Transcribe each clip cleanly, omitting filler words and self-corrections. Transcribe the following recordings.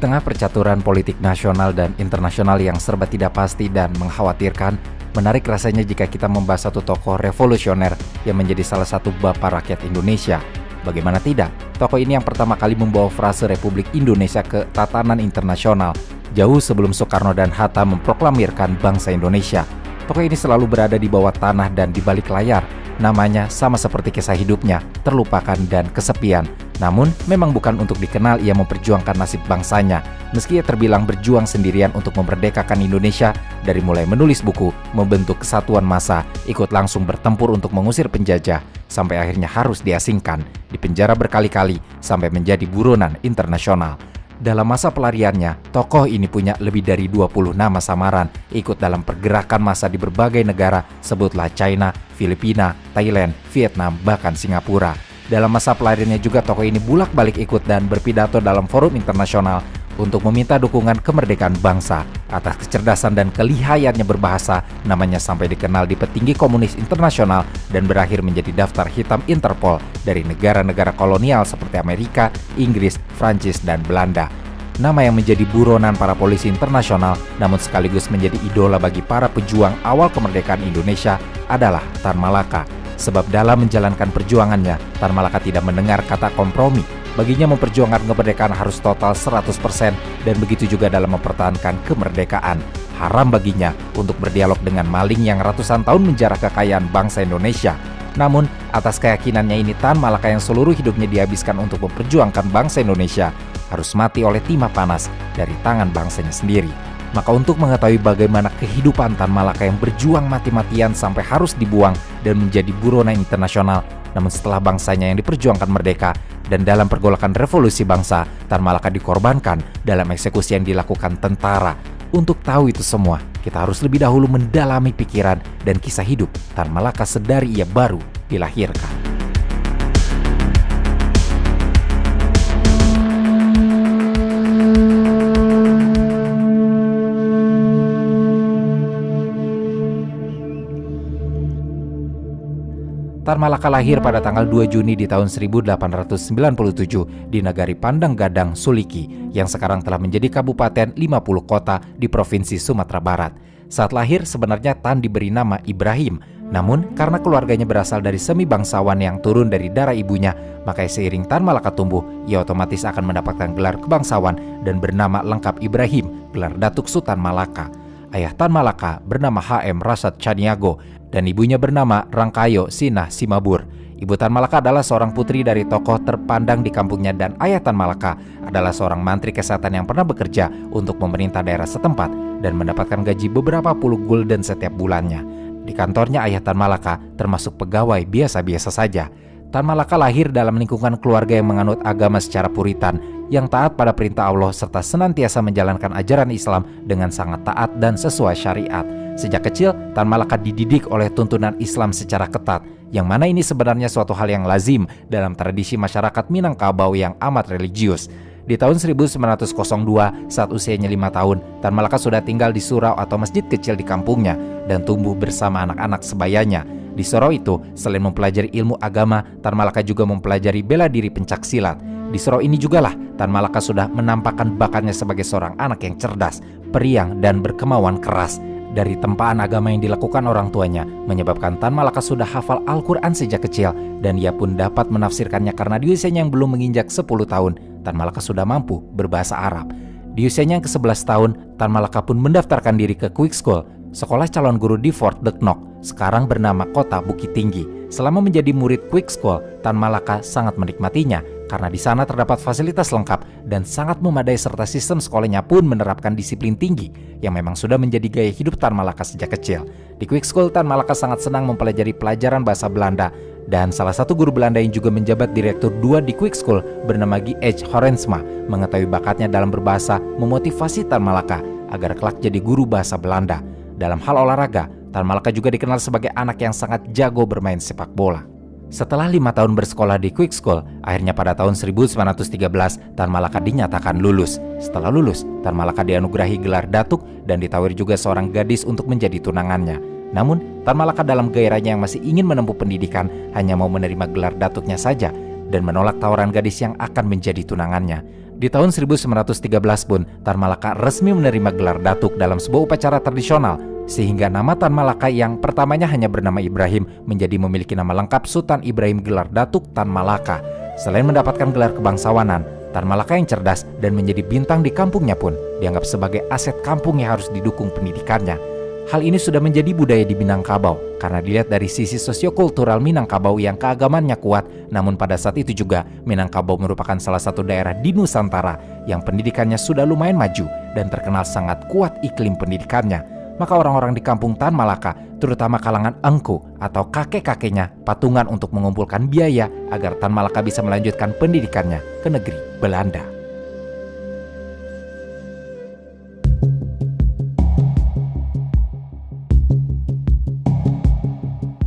Di tengah percaturan politik nasional dan internasional yang serba tidak pasti dan mengkhawatirkan, menarik rasanya jika kita membahas satu tokoh revolusioner yang menjadi salah satu bapak rakyat Indonesia. Bagaimana tidak, tokoh ini yang pertama kali membawa frase Republik Indonesia ke tatanan internasional, jauh sebelum Soekarno dan Hatta memproklamirkan bangsa Indonesia. Tokoh ini selalu berada di bawah tanah dan di balik layar. Namanya sama seperti kisah hidupnya, terlupakan dan kesepian. Namun, memang bukan untuk dikenal ia memperjuangkan nasib bangsanya. Meski ia terbilang berjuang sendirian untuk memerdekakan Indonesia, dari mulai menulis buku, membentuk kesatuan massa, ikut langsung bertempur untuk mengusir penjajah, sampai akhirnya harus diasingkan, dipenjara berkali-kali, sampai menjadi buronan internasional. Dalam masa pelariannya, tokoh ini punya lebih dari 20 nama samaran, ikut dalam pergerakan massa di berbagai negara, sebutlah China, Filipina, Thailand, Vietnam, bahkan Singapura. Dalam masa pelariannya juga tokoh ini bulak-balik ikut dan berpidato dalam forum internasional untuk meminta dukungan kemerdekaan bangsa. Atas kecerdasan dan kelihayannya berbahasa, namanya sampai dikenal di petinggi komunis internasional dan berakhir menjadi daftar hitam Interpol dari negara-negara kolonial seperti Amerika, Inggris, Prancis, dan Belanda. Nama yang menjadi buronan para polisi internasional namun sekaligus menjadi idola bagi para pejuang awal kemerdekaan Indonesia adalah Tan Malaka. Sebab dalam menjalankan perjuangannya, Tan Malaka tidak mendengar kata kompromi. Baginya memperjuangkan kemerdekaan harus total 100% dan begitu juga dalam mempertahankan kemerdekaan. Haram baginya untuk berdialog dengan maling yang ratusan tahun menjarah kekayaan bangsa Indonesia. Namun, atas keyakinannya ini Tan Malaka yang seluruh hidupnya dihabiskan untuk memperjuangkan bangsa Indonesia harus mati oleh timah panas dari tangan bangsanya sendiri. Maka untuk mengetahui bagaimana kehidupan Tan Malaka yang berjuang mati-matian sampai harus dibuang dan menjadi buronan internasional, namun setelah bangsanya yang diperjuangkan merdeka dan dalam pergolakan revolusi bangsa, Tan Malaka dikorbankan dalam eksekusi yang dilakukan tentara. Untuk tahu itu semua, kita harus lebih dahulu mendalami pikiran dan kisah hidup Tan Malaka sedari ia baru dilahirkan. Tan Malaka lahir pada tanggal 2 Juni di tahun 1897 di Nagari Pandang Gadang, Suliki, yang sekarang telah menjadi kabupaten 50 kota di Provinsi Sumatera Barat. Saat lahir sebenarnya Tan diberi nama Ibrahim, namun karena keluarganya berasal dari semi bangsawan yang turun dari darah ibunya, maka seiring Tan Malaka tumbuh, ia otomatis akan mendapatkan gelar kebangsawan dan bernama lengkap Ibrahim, gelar Datuk Sultan Malaka. Ayah Tan Malaka bernama H.M. Rasad Caniago dan ibunya bernama Rangkayo Sinah Simabur. Ibu Tan Malaka adalah seorang putri dari tokoh terpandang di kampungnya dan ayah Tan Malaka adalah seorang mantri kesehatan yang pernah bekerja untuk pemerintah daerah setempat dan mendapatkan gaji beberapa puluh gulden setiap bulannya. Di kantornya ayah Tan Malaka termasuk pegawai biasa-biasa saja. Tan Malaka lahir dalam lingkungan keluarga yang menganut agama secara puritan, yang taat pada perintah Allah serta senantiasa menjalankan ajaran Islam dengan sangat taat dan sesuai syariat. Sejak kecil, Tan Malaka dididik oleh tuntunan Islam secara ketat, yang mana ini sebenarnya suatu hal yang lazim dalam tradisi masyarakat Minangkabau yang amat religius. Di tahun 1902, saat usianya 5 tahun, Tan Malaka sudah tinggal di surau atau masjid kecil di kampungnya dan tumbuh bersama anak-anak sebayanya. Di surau itu, selain mempelajari ilmu agama, Tan Malaka juga mempelajari bela diri pencaksilat. Di surau ini jugalah Tan Malaka sudah menampakkan bakatnya sebagai seorang anak yang cerdas, periang, dan berkemauan keras. Dari tempaan agama yang dilakukan orang tuanya, menyebabkan Tan Malaka sudah hafal Al-Quran sejak kecil, dan ia pun dapat menafsirkannya karena di usianya yang belum menginjak 10 tahun, Tan Malaka sudah mampu berbahasa Arab. Di usianya yang ke-11 tahun, Tan Malaka pun mendaftarkan diri ke Quick School, sekolah calon guru di Fort de Knock, sekarang bernama Kota Bukit Tinggi. Selama menjadi murid Quick School, Tan Malaka sangat menikmatinya karena di sana terdapat fasilitas lengkap dan sangat memadai serta sistem sekolahnya pun menerapkan disiplin tinggi yang memang sudah menjadi gaya hidup Tan Malaka sejak kecil. Di Quick School, Tan Malaka sangat senang mempelajari pelajaran bahasa Belanda dan salah satu guru Belanda yang juga menjabat direktur 2 di Quick School bernama G.H. Horensma mengetahui bakatnya dalam berbahasa memotivasi Tan Malaka agar kelak jadi guru bahasa Belanda. Dalam hal olahraga, Tan Malaka juga dikenal sebagai anak yang sangat jago bermain sepak bola. Setelah 5 tahun bersekolah di Quick School, akhirnya pada tahun 1913, Tan Malaka dinyatakan lulus. Setelah lulus, Tan Malaka dianugerahi gelar datuk dan ditawari juga seorang gadis untuk menjadi tunangannya. Namun, Tan Malaka dalam gairahnya yang masih ingin menempuh pendidikan hanya mau menerima gelar datuknya saja dan menolak tawaran gadis yang akan menjadi tunangannya. Di tahun 1913 pun, Tan Malaka resmi menerima gelar datuk dalam sebuah upacara tradisional, sehingga nama Tan Malaka yang pertamanya hanya bernama Ibrahim menjadi memiliki nama lengkap Sultan Ibrahim Gelar Datuk Tan Malaka. Selain mendapatkan gelar kebangsawanan, Tan Malaka yang cerdas dan menjadi bintang di kampungnya pun dianggap sebagai aset kampung yang harus didukung pendidikannya. Hal ini sudah menjadi budaya di Minangkabau karena dilihat dari sisi sosiokultural Minangkabau yang keagamannya kuat. Namun pada saat itu juga Minangkabau merupakan salah satu daerah di Nusantara yang pendidikannya sudah lumayan maju dan terkenal sangat kuat iklim pendidikannya. Maka orang-orang di kampung Tan Malaka, terutama kalangan engku atau kakek-kakeknya, patungan untuk mengumpulkan biaya agar Tan Malaka bisa melanjutkan pendidikannya ke negeri Belanda.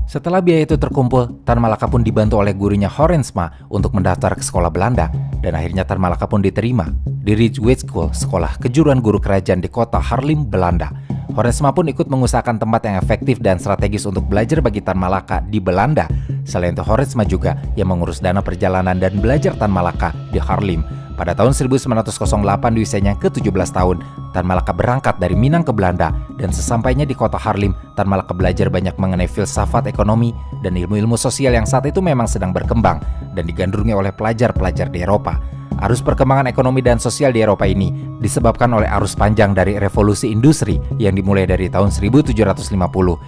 Setelah biaya itu terkumpul, Tan Malaka pun dibantu oleh gurunya Horensma untuk mendaftar ke sekolah Belanda, dan akhirnya Tan Malaka pun diterima di Rijkswijk School, sekolah kejuruan guru kerajaan di kota Haarlem, Belanda. Horensma pun ikut mengusahakan tempat yang efektif dan strategis untuk belajar bagi Tan Malaka di Belanda. Selain itu, Horensma juga yang mengurus dana perjalanan dan belajar Tan Malaka di Haarlem. Pada tahun 1908 di usianya ke-17 tahun, Tan Malaka berangkat dari Minang ke Belanda, dan sesampainya di kota Haarlem, Tan Malaka belajar banyak mengenai filsafat ekonomi dan ilmu-ilmu sosial yang saat itu memang sedang berkembang dan digandrungi oleh pelajar-pelajar di Eropa. Arus perkembangan ekonomi dan sosial di Eropa ini disebabkan oleh arus panjang dari revolusi industri yang dimulai dari tahun 1750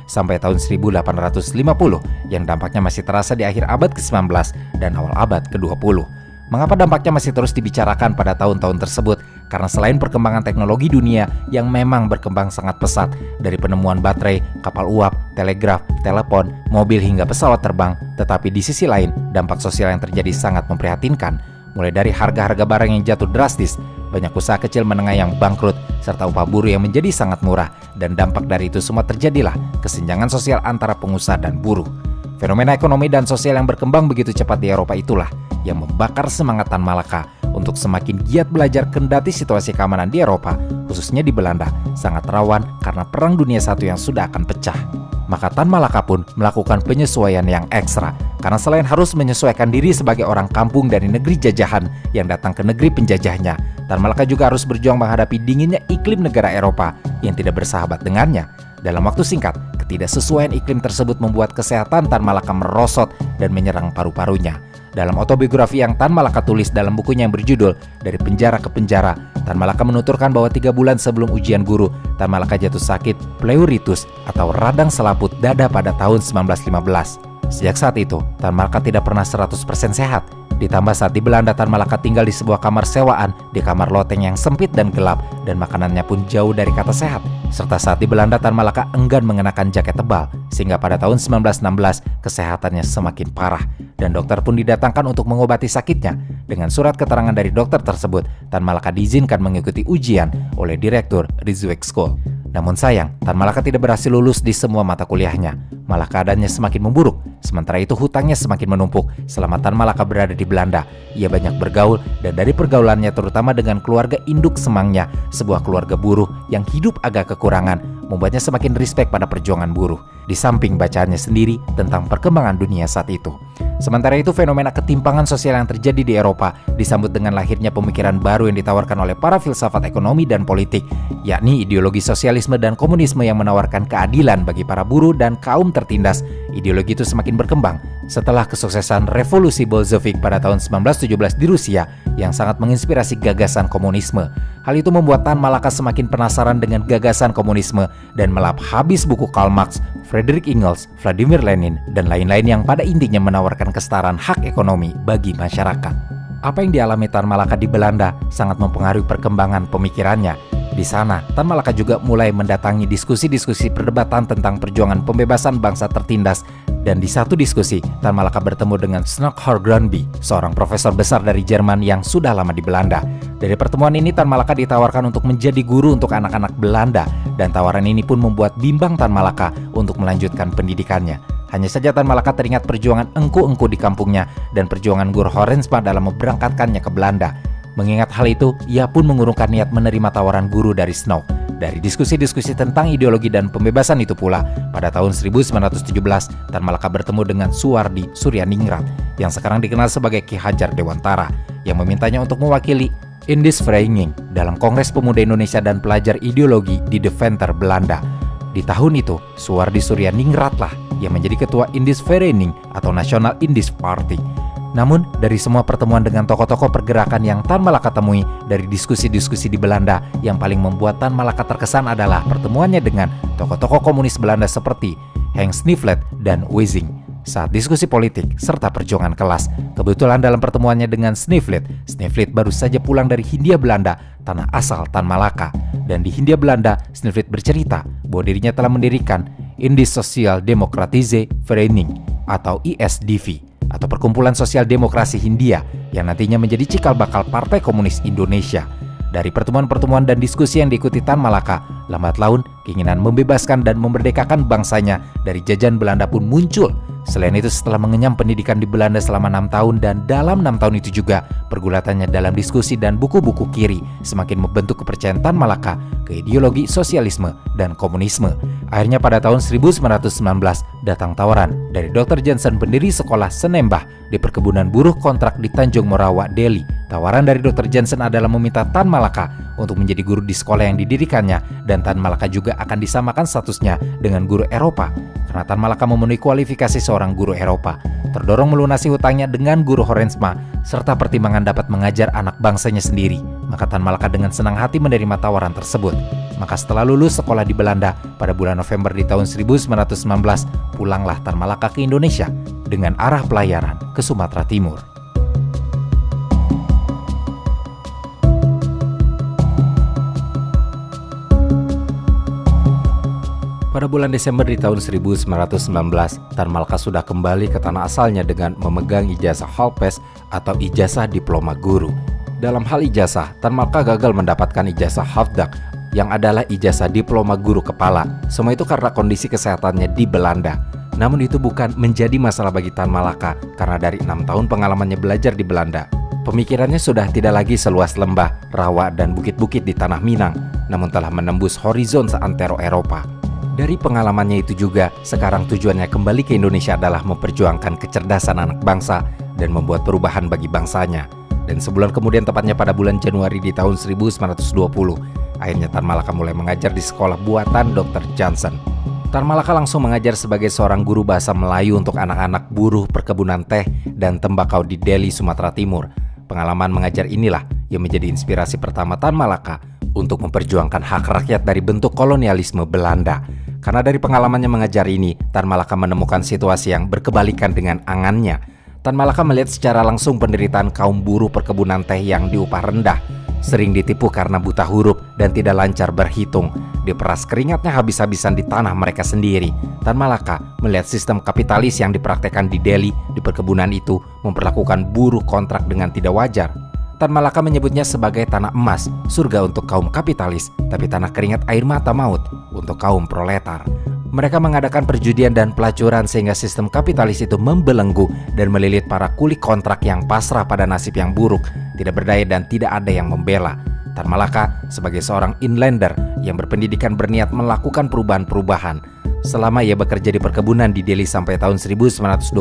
sampai tahun 1850 yang dampaknya masih terasa di akhir abad ke-19 dan awal abad ke-20. Mengapa dampaknya masih terus dibicarakan pada tahun-tahun tersebut? Karena selain perkembangan teknologi dunia yang memang berkembang sangat pesat, dari penemuan baterai, kapal uap, telegraf, telepon, mobil hingga pesawat terbang, tetapi di sisi lain dampak sosial yang terjadi sangat memprihatinkan. Mulai dari harga-harga barang yang jatuh drastis, banyak usaha kecil menengah yang bangkrut, serta upah buruh yang menjadi sangat murah, dan dampak dari itu semua terjadilah kesenjangan sosial antara pengusaha dan buruh. Fenomena ekonomi dan sosial yang berkembang begitu cepat di Eropa itulah yang membakar semangat Tan Malaka untuk semakin giat belajar, kendati situasi keamanan di Eropa, khususnya di Belanda, sangat rawan karena Perang Dunia I yang sudah akan pecah. Maka Tan Malaka pun melakukan penyesuaian yang ekstra, karena selain harus menyesuaikan diri sebagai orang kampung dari negeri jajahan yang datang ke negeri penjajahnya, Tan Malaka juga harus berjuang menghadapi dinginnya iklim negara Eropa yang tidak bersahabat dengannya. Dalam waktu singkat, ketidaksesuaian iklim tersebut membuat kesehatan Tan Malaka merosot dan menyerang paru-parunya. Dalam autobiografi yang Tan Malaka tulis dalam bukunya yang berjudul Dari Penjara ke Penjara, Tan Malaka menuturkan bahwa 3 bulan sebelum ujian guru, Tan Malaka jatuh sakit pleuritis atau radang selaput dada pada tahun 1915. Sejak saat itu, Tan Malaka tidak pernah 100% sehat. Ditambah saat di Belanda, Tan Malaka tinggal di sebuah kamar sewaan, di kamar loteng yang sempit dan gelap, dan makanannya pun jauh dari kata sehat. Serta saat di Belanda, Tan Malaka enggan mengenakan jaket tebal, sehingga pada tahun 1916 kesehatannya semakin parah, dan dokter pun didatangkan untuk mengobati sakitnya. Dengan surat keterangan dari dokter tersebut, Tan Malaka diizinkan mengikuti ujian oleh Direktur Rijkswijk School. Namun sayang, Tan Malaka tidak berhasil lulus di semua mata kuliahnya. Malah keadaannya semakin memburuk. Sementara itu hutangnya semakin menumpuk. Selama Tan Malaka berada di Belanda, ia banyak bergaul, dan dari pergaulannya terutama dengan keluarga induk semangnya, sebuah keluarga buruh yang hidup agak kekurangan, membuatnya semakin respek pada perjuangan buruh, di samping bacaannya sendiri tentang perkembangan dunia saat itu. Sementara itu, fenomena ketimpangan sosial yang terjadi di Eropa disambut dengan lahirnya pemikiran baru yang ditawarkan oleh para filsafat ekonomi dan politik, yakni ideologi sosialisme dan komunisme yang menawarkan keadilan bagi para buruh dan kaum tertindas. Ideologi itu semakin berkembang setelah kesuksesan revolusi Bolshevik pada tahun 1917 di Rusia yang sangat menginspirasi gagasan komunisme. Hal itu membuat Tan Malaka semakin penasaran dengan gagasan komunisme dan melap habis buku Karl Marx, Friedrich Engels, Vladimir Lenin, dan lain-lain yang pada intinya menawarkan kesetaraan hak ekonomi bagi masyarakat. Apa yang dialami Tan Malaka di Belanda sangat mempengaruhi perkembangan pemikirannya. Di sana, Tan Malaka juga mulai mendatangi diskusi-diskusi perdebatan tentang perjuangan pembebasan bangsa tertindas. Dan di satu diskusi, Tan Malaka bertemu dengan Snekker Granby, seorang profesor besar dari Jerman yang sudah lama di Belanda. Dari pertemuan ini, Tan Malaka ditawarkan untuk menjadi guru untuk anak-anak Belanda, dan tawaran ini pun membuat bimbang Tan Malaka untuk melanjutkan pendidikannya. Hanya saja Tan Malaka teringat perjuangan engku-engku di kampungnya dan perjuangan Guru Horensma dalam memberangkatkannya ke Belanda. Mengingat hal itu, ia pun mengurungkan niat menerima tawaran guru dari Snow. Dari diskusi-diskusi tentang ideologi dan pembebasan itu pula, pada tahun 1917, Tan Malaka bertemu dengan Suwardi Suryaningrat, yang sekarang dikenal sebagai Ki Hajar Dewantara, yang memintanya untuk mewakili Indis Vereniging dalam Kongres Pemuda Indonesia dan Pelajar Ideologi di Deventer, Belanda. Di tahun itu, Suwardi Suryaningrat lah yang menjadi ketua Indis Vereniging atau National Indis Party. Namun, dari semua pertemuan dengan tokoh-tokoh pergerakan yang Tan Malaka temui dari diskusi-diskusi di Belanda, yang paling membuat Tan Malaka terkesan adalah pertemuannya dengan tokoh-tokoh komunis Belanda seperti Henk Snifflet dan Wissing. Saat diskusi politik serta perjuangan kelas, kebetulan dalam pertemuannya dengan Snifflet baru saja pulang dari Hindia Belanda, tanah asal Tan Malaka. Dan di Hindia Belanda, Snifflet bercerita bahwa dirinya telah mendirikan Indische Sociale Democratische Vereniging atau ISDV, atau Perkumpulan Sosial Demokrasi Hindia, yang nantinya menjadi cikal bakal Partai Komunis Indonesia. Dari pertemuan-pertemuan dan diskusi yang diikuti Tan Malaka, lambat laun keinginan membebaskan dan memerdekakan bangsanya dari jajahan Belanda pun muncul. Selain itu, setelah mengenyam pendidikan di Belanda selama 6 tahun, dan dalam 6 tahun itu juga pergulatannya dalam diskusi dan buku-buku kiri semakin membentuk kepercayaan Tan Malaka ke ideologi sosialisme dan komunisme. Akhirnya pada tahun 1919 datang tawaran dari Dr. Johnson, pendiri sekolah Senembah di perkebunan buruh kontrak di Tanjung Morawa, Delhi. Tawaran dari Dr. Johnson adalah meminta Tan Malaka untuk menjadi guru di sekolah yang didirikannya, dan Tan Malaka juga akan disamakan statusnya dengan guru Eropa. Karena Tan Malaka memenuhi kualifikasi seorang guru Eropa, terdorong melunasi hutangnya dengan guru Horensma, serta pertimbangan dapat mengajar anak bangsanya sendiri, maka Tan Malaka dengan senang hati menerima tawaran tersebut. Maka setelah lulus sekolah di Belanda pada bulan November di tahun 1919, pulanglah Tan Malaka ke Indonesia dengan arah pelayaran ke Sumatera Timur. Pada bulan Desember di tahun 1919, Tan Malaka sudah kembali ke tanah asalnya dengan memegang ijazah Halpes atau ijazah diploma guru. Dalam hal ijazah, Tan Malaka gagal mendapatkan ijazah Hafdak, yang adalah ijazah diploma guru kepala. Semua itu karena kondisi kesehatannya di Belanda. Namun itu bukan menjadi masalah bagi Tan Malaka, karena dari 6 tahun pengalamannya belajar di Belanda, pemikirannya sudah tidak lagi seluas lembah, rawa, dan bukit-bukit di tanah Minang, namun telah menembus horizon seantero Eropa. Dari pengalamannya itu juga, sekarang tujuannya kembali ke Indonesia adalah memperjuangkan kecerdasan anak bangsa dan membuat perubahan bagi bangsanya. Dan sebulan kemudian, tepatnya pada bulan Januari di tahun 1920, akhirnya Tan Malaka mulai mengajar di sekolah buatan Dr. Johnson. Tan Malaka langsung mengajar sebagai seorang guru bahasa Melayu untuk anak-anak buruh perkebunan teh dan tembakau di Delhi, Sumatera Timur. Pengalaman mengajar inilah yang menjadi inspirasi pertama Tan Malaka untuk memperjuangkan hak rakyat dari bentuk kolonialisme Belanda. Karena dari pengalamannya mengajar ini, Tan Malaka menemukan situasi yang berkebalikan dengan angannya. Tan Malaka melihat secara langsung penderitaan kaum buruh perkebunan teh yang diupah rendah, sering ditipu karena buta huruf dan tidak lancar berhitung, diperas keringatnya habis-habisan di tanah mereka sendiri. Tan Malaka melihat sistem kapitalis yang dipraktekkan di Delhi di perkebunan itu memperlakukan buruh kontrak dengan tidak wajar. Tan Malaka menyebutnya sebagai tanah emas, surga untuk kaum kapitalis, tapi tanah keringat air mata maut untuk kaum proletar. Mereka mengadakan perjudian dan pelacuran sehingga sistem kapitalis itu membelenggu dan melilit para kuli kontrak yang pasrah pada nasib yang buruk, tidak berdaya dan tidak ada yang membela. Tan Malaka sebagai seorang inlander yang berpendidikan berniat melakukan perubahan-perubahan. Selama ia bekerja di perkebunan di Delhi sampai tahun 1921,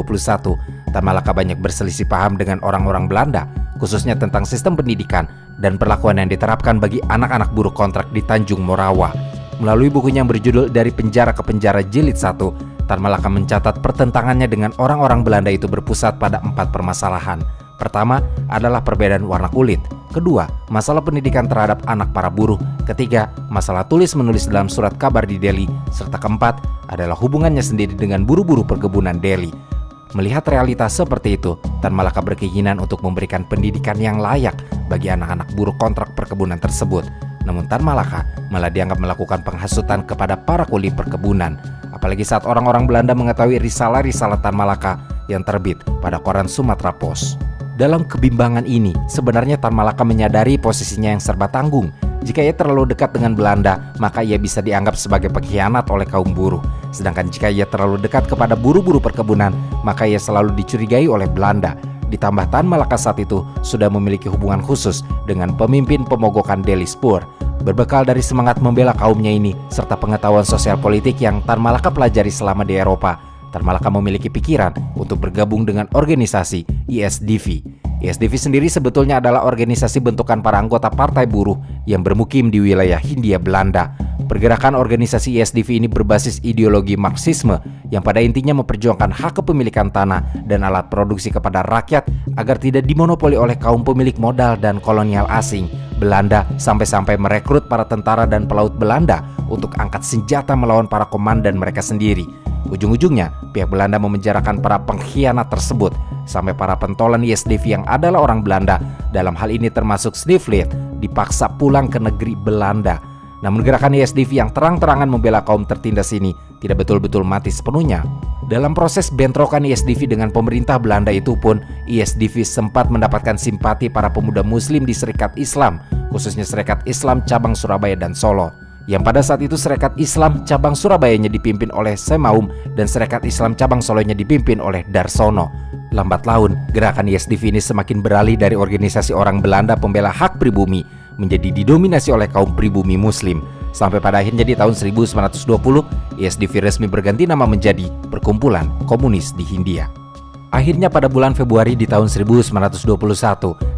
Tan Malaka banyak berselisih paham dengan orang-orang Belanda, khususnya tentang sistem pendidikan dan perlakuan yang diterapkan bagi anak-anak buruh kontrak di Tanjung Morawa. Melalui bukunya yang berjudul Dari Penjara ke Penjara Jilid 1, Tan Malaka mencatat pertentangannya dengan orang-orang Belanda itu berpusat pada 4 permasalahan. Pertama adalah perbedaan warna kulit. Kedua, masalah pendidikan terhadap anak para buruh. Ketiga, masalah tulis-menulis dalam surat kabar di Delhi. Serta keempat adalah hubungannya sendiri dengan buruh-buruh perkebunan Delhi. Melihat realitas seperti itu, Tan Malaka berkeinginan untuk memberikan pendidikan yang layak bagi anak-anak buruh kontrak perkebunan tersebut. Namun Tan Malaka malah dianggap melakukan penghasutan kepada para kuli perkebunan. Apalagi saat orang-orang Belanda mengetahui risalah-risalah Tan Malaka yang terbit pada koran Sumatera Post. Dalam kebimbangan ini, sebenarnya Tan Malaka menyadari posisinya yang serba tanggung. Jika ia terlalu dekat dengan Belanda, maka ia bisa dianggap sebagai pengkhianat oleh kaum buruh. Sedangkan jika ia terlalu dekat kepada buruh-buruh perkebunan, maka ia selalu dicurigai oleh Belanda. Ditambah Tan Malaka saat itu sudah memiliki hubungan khusus dengan pemimpin pemogokan Delhi Spur. Berbekal dari semangat membela kaumnya ini, serta pengetahuan sosial politik yang Tan Malaka pelajari selama di Eropa, Tan Malaka memiliki pikiran untuk bergabung dengan organisasi ISDV. ISDV sendiri sebetulnya adalah organisasi bentukan para anggota partai buruh yang bermukim di wilayah Hindia Belanda. Pergerakan organisasi ISDV ini berbasis ideologi Marxisme yang pada intinya memperjuangkan hak kepemilikan tanah dan alat produksi kepada rakyat agar tidak dimonopoli oleh kaum pemilik modal dan kolonial asing. Belanda sampai-sampai merekrut para tentara dan pelaut Belanda untuk angkat senjata melawan para komandan mereka sendiri. Ujung-ujungnya, pihak Belanda memenjarakan para pengkhianat tersebut sampai para pentolan ISDV yang adalah orang Belanda, dalam hal ini termasuk Sneevliet, dipaksa pulang ke negeri Belanda. Namun gerakan ISDV yang terang-terangan membela kaum tertindas ini tidak betul-betul mati sepenuhnya. Dalam proses bentrokan ISDV dengan pemerintah Belanda itu pun, ISDV sempat mendapatkan simpati para pemuda muslim di Serikat Islam, khususnya Serikat Islam cabang Surabaya dan Solo. Yang pada saat itu Serikat Islam cabang Surabayanya dipimpin oleh Semaum dan Serikat Islam cabang Solonya dipimpin oleh Darsono. Lambat laun, gerakan ISDV ini semakin beralih dari organisasi orang Belanda pembela hak pribumi menjadi didominasi oleh kaum pribumi muslim. Sampai pada akhirnya di tahun 1920, ISDV resmi berganti nama menjadi Perkumpulan Komunis di Hindia. Akhirnya pada bulan Februari di tahun 1921,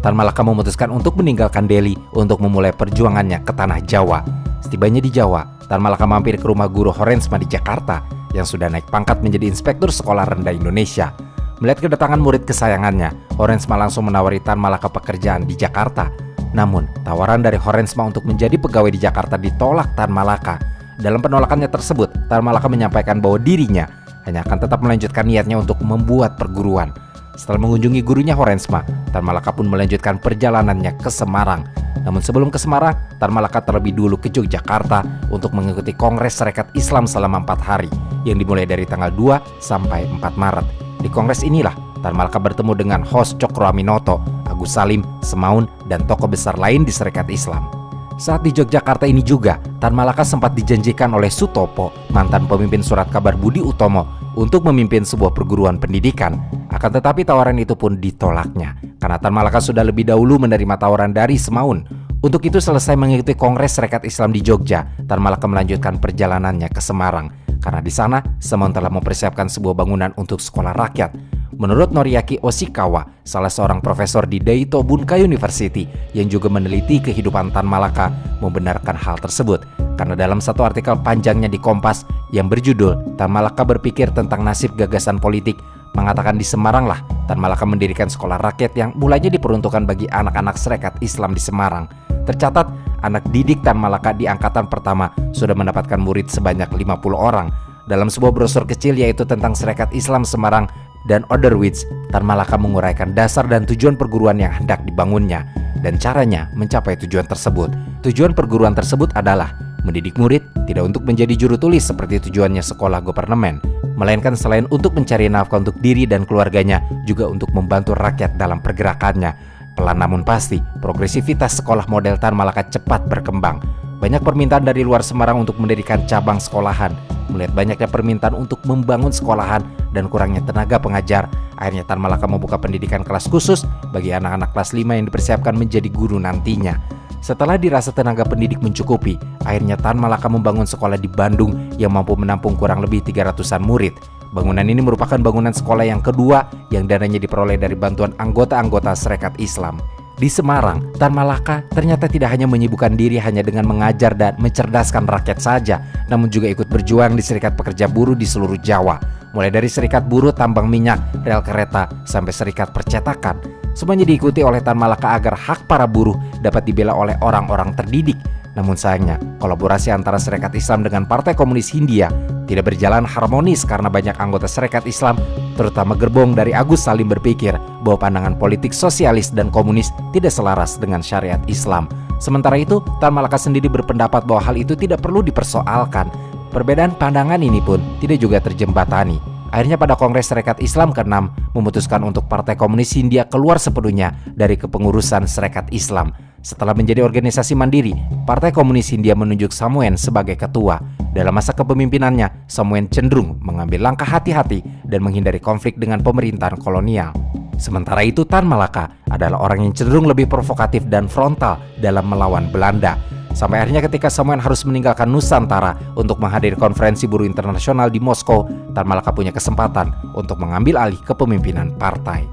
Tan Malaka memutuskan untuk meninggalkan Delhi untuk memulai perjuangannya ke tanah Jawa. Setibanya di Jawa, Tan Malaka mampir ke rumah guru Horensma di Jakarta yang sudah naik pangkat menjadi Inspektur Sekolah Rendah Indonesia. Melihat kedatangan murid kesayangannya, Horensma langsung menawari Tan Malaka pekerjaan di Jakarta. Namun, tawaran dari Horensma untuk menjadi pegawai di Jakarta ditolak Tan Malaka. Dalam penolakannya tersebut, Tan Malaka menyampaikan bahwa dirinya hanya akan tetap melanjutkan niatnya untuk membuat perguruan. Setelah mengunjungi gurunya Horensma, Tan Malaka pun melanjutkan perjalanannya ke Semarang. Namun sebelum ke Semarang, Tan Malaka terlebih dulu ke Yogyakarta untuk mengikuti Kongres Serikat Islam selama 4 hari, yang dimulai dari tanggal 2 sampai 4 Maret. Di kongres inilah, Tan Malaka bertemu dengan Hos Cokroaminoto, Agus Salim, Semaun, dan tokoh besar lain di Serikat Islam. Saat di Yogyakarta ini juga, Tan Malaka sempat dijanjikan oleh Sutopo, mantan pemimpin Surat Kabar Budi Utomo, untuk memimpin sebuah perguruan pendidikan. Akan tetapi tawaran itu pun ditolaknya, karena Tan Malaka sudah lebih dahulu menerima tawaran dari Semaun. Untuk itu selesai mengikuti Kongres Serikat Islam di Jogja, Tan Malaka melanjutkan perjalanannya ke Semarang. Karena di sana, Semaun telah mempersiapkan sebuah bangunan untuk sekolah rakyat. Menurut Noriaki Oshikawa, salah seorang profesor di Daito Bunkai University yang juga meneliti kehidupan Tan Malaka, membenarkan hal tersebut. Karena dalam satu artikel panjangnya di Kompas yang berjudul Tan Malaka berpikir tentang nasib gagasan politik, mengatakan di Semarang lah Tan Malaka mendirikan sekolah rakyat yang mulanya diperuntukkan bagi anak-anak Serikat Islam di Semarang. Tercatat, anak didik Tan Malaka di angkatan pertama sudah mendapatkan murid sebanyak 50 orang. Dalam sebuah brosur kecil yaitu tentang Serikat Islam Semarang dan Oderwitz, Tan Malaka menguraikan dasar dan tujuan perguruan yang hendak dibangunnya dan caranya mencapai tujuan tersebut. Tujuan perguruan tersebut adalah mendidik murid tidak untuk menjadi juru tulis seperti tujuannya sekolah government, melainkan selain untuk mencari nafkah untuk diri dan keluarganya, juga untuk membantu rakyat dalam pergerakannya. Pelan namun pasti, progresivitas sekolah model Tan Malaka cepat berkembang. Banyak permintaan dari luar Semarang untuk mendirikan cabang sekolahan. Melihat banyaknya permintaan untuk membangun sekolahan dan kurangnya tenaga pengajar, akhirnya Tan Malaka membuka pendidikan kelas khusus bagi anak-anak kelas 5 yang dipersiapkan menjadi guru nantinya. Setelah dirasa tenaga pendidik mencukupi, akhirnya Tan Malaka membangun sekolah di Bandung yang mampu menampung kurang lebih 300-an murid. Bangunan ini merupakan bangunan sekolah yang kedua yang dananya diperoleh dari bantuan anggota-anggota Serikat Islam. Di Semarang, Tan Malaka ternyata tidak hanya menyibukkan diri hanya dengan mengajar dan mencerdaskan rakyat saja, namun juga ikut berjuang di serikat pekerja buruh di seluruh Jawa. Mulai dari serikat buruh tambang minyak, rel kereta, sampai serikat percetakan. Semuanya diikuti oleh Tan Malaka agar hak para buruh dapat dibela oleh orang-orang terdidik. Namun sayangnya, kolaborasi antara Serikat Islam dengan Partai Komunis Hindia tidak berjalan harmonis karena banyak anggota Serikat Islam, terutama gerbong dari Agus Salim, berpikir bahwa pandangan politik sosialis dan komunis tidak selaras dengan syariat Islam. Sementara itu, Tan Malaka sendiri berpendapat bahwa hal itu tidak perlu dipersoalkan. Perbedaan pandangan ini pun tidak juga terjembatani. Akhirnya pada Kongres Serikat Islam ke-6 memutuskan untuk Partai Komunis Hindia keluar sepenuhnya dari kepengurusan Serikat Islam. Setelah menjadi organisasi mandiri, Partai Komunis Hindia menunjuk Samoen sebagai ketua. Dalam masa kepemimpinannya, Samoen cenderung mengambil langkah hati-hati dan menghindari konflik dengan pemerintahan kolonial. Sementara itu, Tan Malaka adalah orang yang cenderung lebih provokatif dan frontal dalam melawan Belanda. Sampai akhirnya ketika Samoen harus meninggalkan Nusantara untuk menghadiri konferensi buruh internasional di Moskow, Tan Malaka punya kesempatan untuk mengambil alih kepemimpinan partai.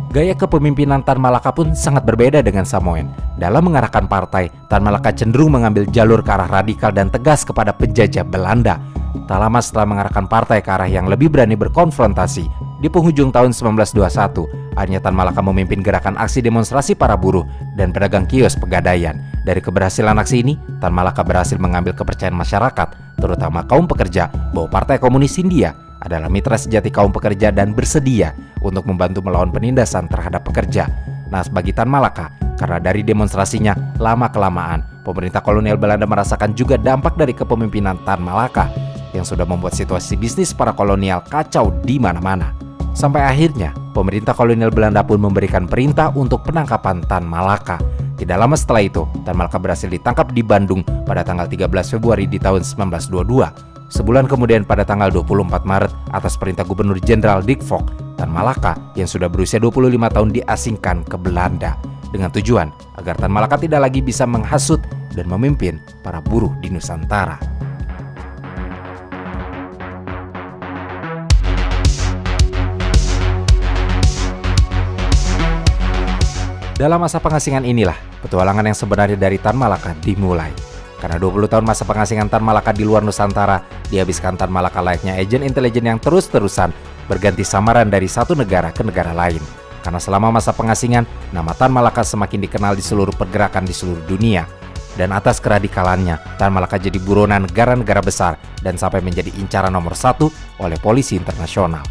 Gaya kepemimpinan Tan Malaka pun sangat berbeda dengan Samoen. Dalam mengarahkan partai, Tan Malaka cenderung mengambil jalur ke arah radikal dan tegas kepada penjajah Belanda. Tak lama setelah mengarahkan partai ke arah yang lebih berani berkonfrontasi, di penghujung tahun 1921, akhirnya Tan Malaka memimpin gerakan aksi demonstrasi para buruh dan pedagang kios Pegadaian. Dari keberhasilan aksi ini, Tan Malaka berhasil mengambil kepercayaan masyarakat, terutama kaum pekerja, bahwa Partai Komunis Hindia adalah mitra sejati kaum pekerja dan bersedia untuk membantu melawan penindasan terhadap pekerja. Nah, bagi Tan Malaka, karena dari demonstrasinya, lama-kelamaan pemerintah kolonial Belanda merasakan juga dampak dari kepemimpinan Tan Malaka yang sudah membuat situasi bisnis para kolonial kacau di mana-mana. Sampai akhirnya, pemerintah kolonial Belanda pun memberikan perintah untuk penangkapan Tan Malaka. Tidak lama setelah itu, Tan Malaka berhasil ditangkap di Bandung pada tanggal 13 Februari di tahun 1922. Sebulan kemudian pada tanggal 24 Maret atas perintah Gubernur Jenderal Dick Fok, Tan Malaka yang sudah berusia 25 tahun diasingkan ke Belanda dengan tujuan agar Tan Malaka tidak lagi bisa menghasut dan memimpin para buruh di Nusantara. Dalam masa pengasingan inilah petualangan yang sebenarnya dari Tan Malaka dimulai. Karena 20 tahun masa pengasingan Tan Malaka di luar Nusantara, dihabiskan Tan Malaka layaknya agen intelijen yang terus-terusan berganti samaran dari satu negara ke negara lain. Karena selama masa pengasingan, nama Tan Malaka semakin dikenal di seluruh pergerakan di seluruh dunia. Dan atas keradikalannya, Tan Malaka jadi buronan negara-negara besar dan sampai menjadi incaran nomor 1 oleh polisi internasional.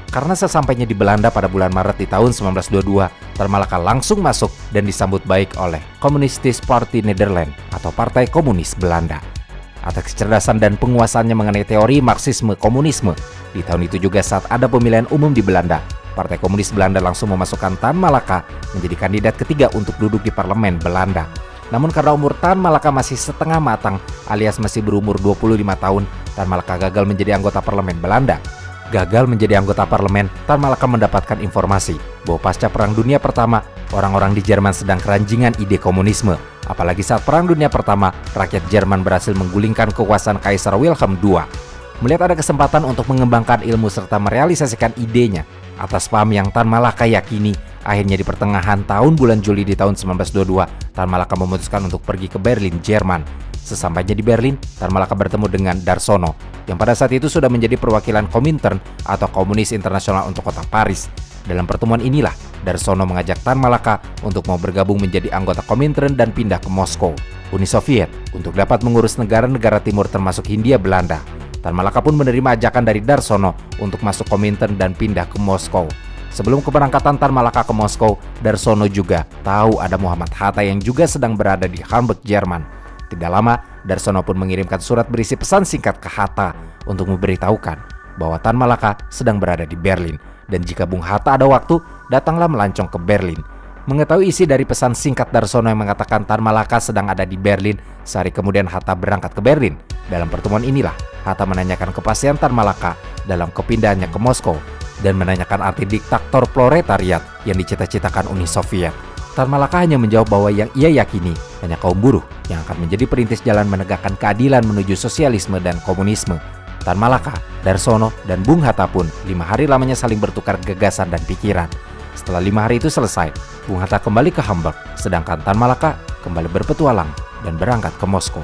Karena sesampainya di Belanda pada bulan Maret di tahun 1922, Tan Malaka langsung masuk dan disambut baik oleh Communistische Partij Nederland atau Partai Komunis Belanda. Atas kecerdasan dan penguasaannya mengenai teori Marxisme Komunisme, di tahun itu juga saat ada pemilihan umum di Belanda, Partai Komunis Belanda langsung memasukkan Tan Malaka menjadi kandidat ketiga untuk duduk di parlemen Belanda. Namun karena umur Tan Malaka masih setengah matang alias masih berumur 25 tahun, Tan Malaka gagal menjadi anggota parlemen Belanda. Gagal menjadi anggota parlemen, Tan Malaka mendapatkan informasi bahwa pasca Perang Dunia Pertama, orang-orang di Jerman sedang keranjingan ide komunisme. Apalagi saat Perang Dunia Pertama, rakyat Jerman berhasil menggulingkan kekuasaan Kaisar Wilhelm II. Melihat ada kesempatan untuk mengembangkan ilmu serta merealisasikan idenya, atas paham yang Tan Malaka yakini, akhirnya di pertengahan tahun bulan Juli di tahun 1922, Tan Malaka memutuskan untuk pergi ke Berlin, Jerman. Sesampainya di Berlin, Tan Malaka bertemu dengan Darsono, yang pada saat itu sudah menjadi perwakilan Komintern atau Komunis Internasional untuk kota Paris. Dalam pertemuan inilah, Darsono mengajak Tan Malaka untuk mau bergabung menjadi anggota Komintern dan pindah ke Moskow, Uni Soviet, untuk dapat mengurus negara-negara timur termasuk Hindia Belanda. Tan Malaka pun menerima ajakan dari Darsono untuk masuk Komintern dan pindah ke Moskow. Sebelum keberangkatan Tan Malaka ke Moskow, Darsono juga tahu ada Muhammad Hatta yang juga sedang berada di Hamburg, Jerman. Tidak lama, Darsono pun mengirimkan surat berisi pesan singkat ke Hatta untuk memberitahukan bahwa Tan Malaka sedang berada di Berlin. Dan jika Bung Hatta ada waktu, datanglah melancong ke Berlin. Mengetahui isi dari pesan singkat Darsono yang mengatakan Tan Malaka sedang ada di Berlin, sehari kemudian Hatta berangkat ke Berlin. Dalam pertemuan inilah, Hatta menanyakan kepastian Tan Malaka dalam kepindahannya ke Moskow dan menanyakan arti diktator proletariat yang dicita-citakan Uni Soviet. Tan Malaka hanya menjawab bahwa yang ia yakini hanya kaum buruh yang akan menjadi perintis jalan menegakkan keadilan menuju sosialisme dan komunisme. Tan Malaka, Darsono, dan Bung Hatta pun 5 hari lamanya saling bertukar gagasan dan pikiran. Setelah 5 hari itu selesai, Bung Hatta kembali ke Hamburg, sedangkan Tan Malaka kembali berpetualang dan berangkat ke Moskow.